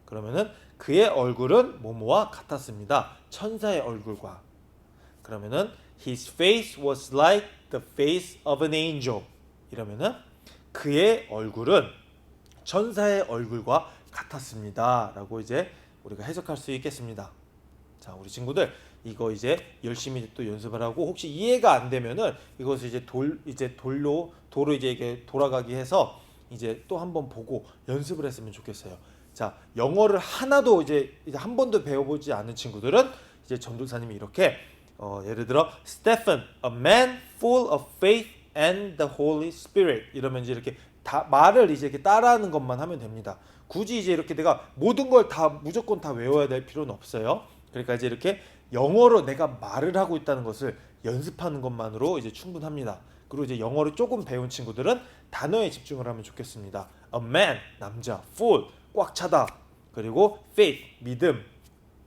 그러면은 그의 얼굴은 모모와 같았습니다. 천사의 얼굴과 그러면은 his face was like the face of an angel 이러면은 그의 얼굴은 천사의 얼굴과 같았습니다 라고 이제 우리가 해석할 수 있겠습니다. 자 우리 친구들 이거 이제 열심히 또 연습을 하고 혹시 이해가 안 되면은 이것을 이제 도로 이제 이게 돌아가기 해서 이제 또 한번 보고 연습을 했으면 좋겠어요. 자 영어를 하나도 이제 한 번도 배워보지 않은 친구들은 이제 전도사님이 이렇게 예를 들어 Stephen, a man full of faith and the Holy Spirit 이러면 이제 이렇게 다 말을 이제 이렇게 따라하는 것만 하면 됩니다. 굳이 이제 이렇게 내가 모든 걸 다 무조건 다 외워야 될 필요는 없어요. 그러니까 이제 이렇게 영어로 내가 말을 하고 있다는 것을 연습하는 것만으로 이제 충분합니다. 그리고 이제 영어를 조금 배운 친구들은 단어에 집중을 하면 좋겠습니다. A man 남자, full 꽉 차다, 그리고 faith 믿음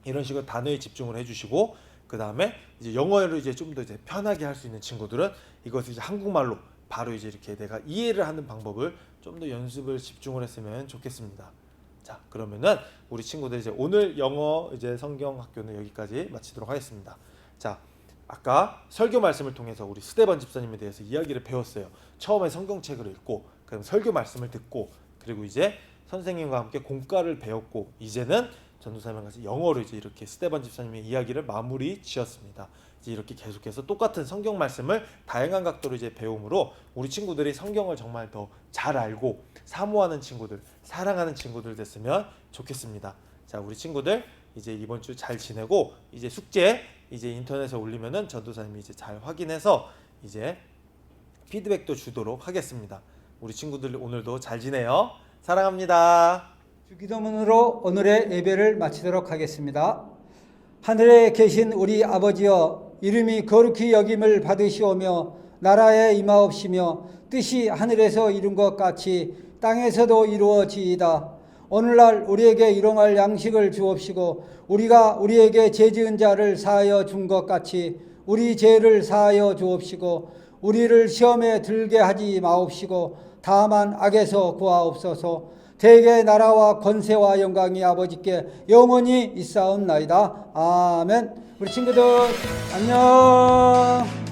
이런 식으로 단어에 집중을 해주시고 그 다음에 이제 영어를 이제 좀 더 이제 편하게 할 수 있는 친구들은 이것을 이제 한국말로 바로 이제 이렇게 내가 이해를 하는 방법을 좀 더 연습을 집중을 했으면 좋겠습니다. 자 그러면은 우리 친구들 이제 오늘 영어 이제 성경 학교는 여기까지 마치도록 하겠습니다. 자 아까 설교 말씀을 통해서 우리 스테반 집사님에 대해서 이야기를 배웠어요. 처음에 성경책을 읽고 그럼 설교 말씀을 듣고 그리고 이제 선생님과 함께 공과를 배웠고 이제는 전도사님과 같이 영어로 이제 이렇게 스테반 집사님의 이야기를 마무리 지었습니다. 이제 이렇게 계속해서 똑같은 성경 말씀을 다양한 각도로 이제 배움으로 우리 친구들이 성경을 정말 더 잘 알고 사모하는 친구들, 사랑하는 친구들 됐으면 좋겠습니다. 자, 우리 친구들 이제 이번 주 잘 지내고 이제 숙제 이제 인터넷에 올리면은 전도사님이 이제 잘 확인해서 이제 피드백도 주도록 하겠습니다. 우리 친구들 오늘도 잘 지내요. 사랑합니다. 주기도문으로 오늘의 예배를 마치도록 하겠습니다. 하늘에 계신 우리 아버지여, 이름이 거룩히 여김을 받으시오며 나라에 임하옵시며 뜻이 하늘에서 이룬 것 같이 땅에서도 이루어지이다. 오늘날 우리에게 일용할 양식을 주옵시고 우리가 우리에게 죄 지은 자를 사하여 준 것 같이 우리 죄를 사하여 주옵시고 우리를 시험에 들게 하지 마옵시고 다만 악에서 구하옵소서. 대개 나라와 권세와 영광이 아버지께 영원히 있사옵나이다. 아멘. 우리 친구들 안녕.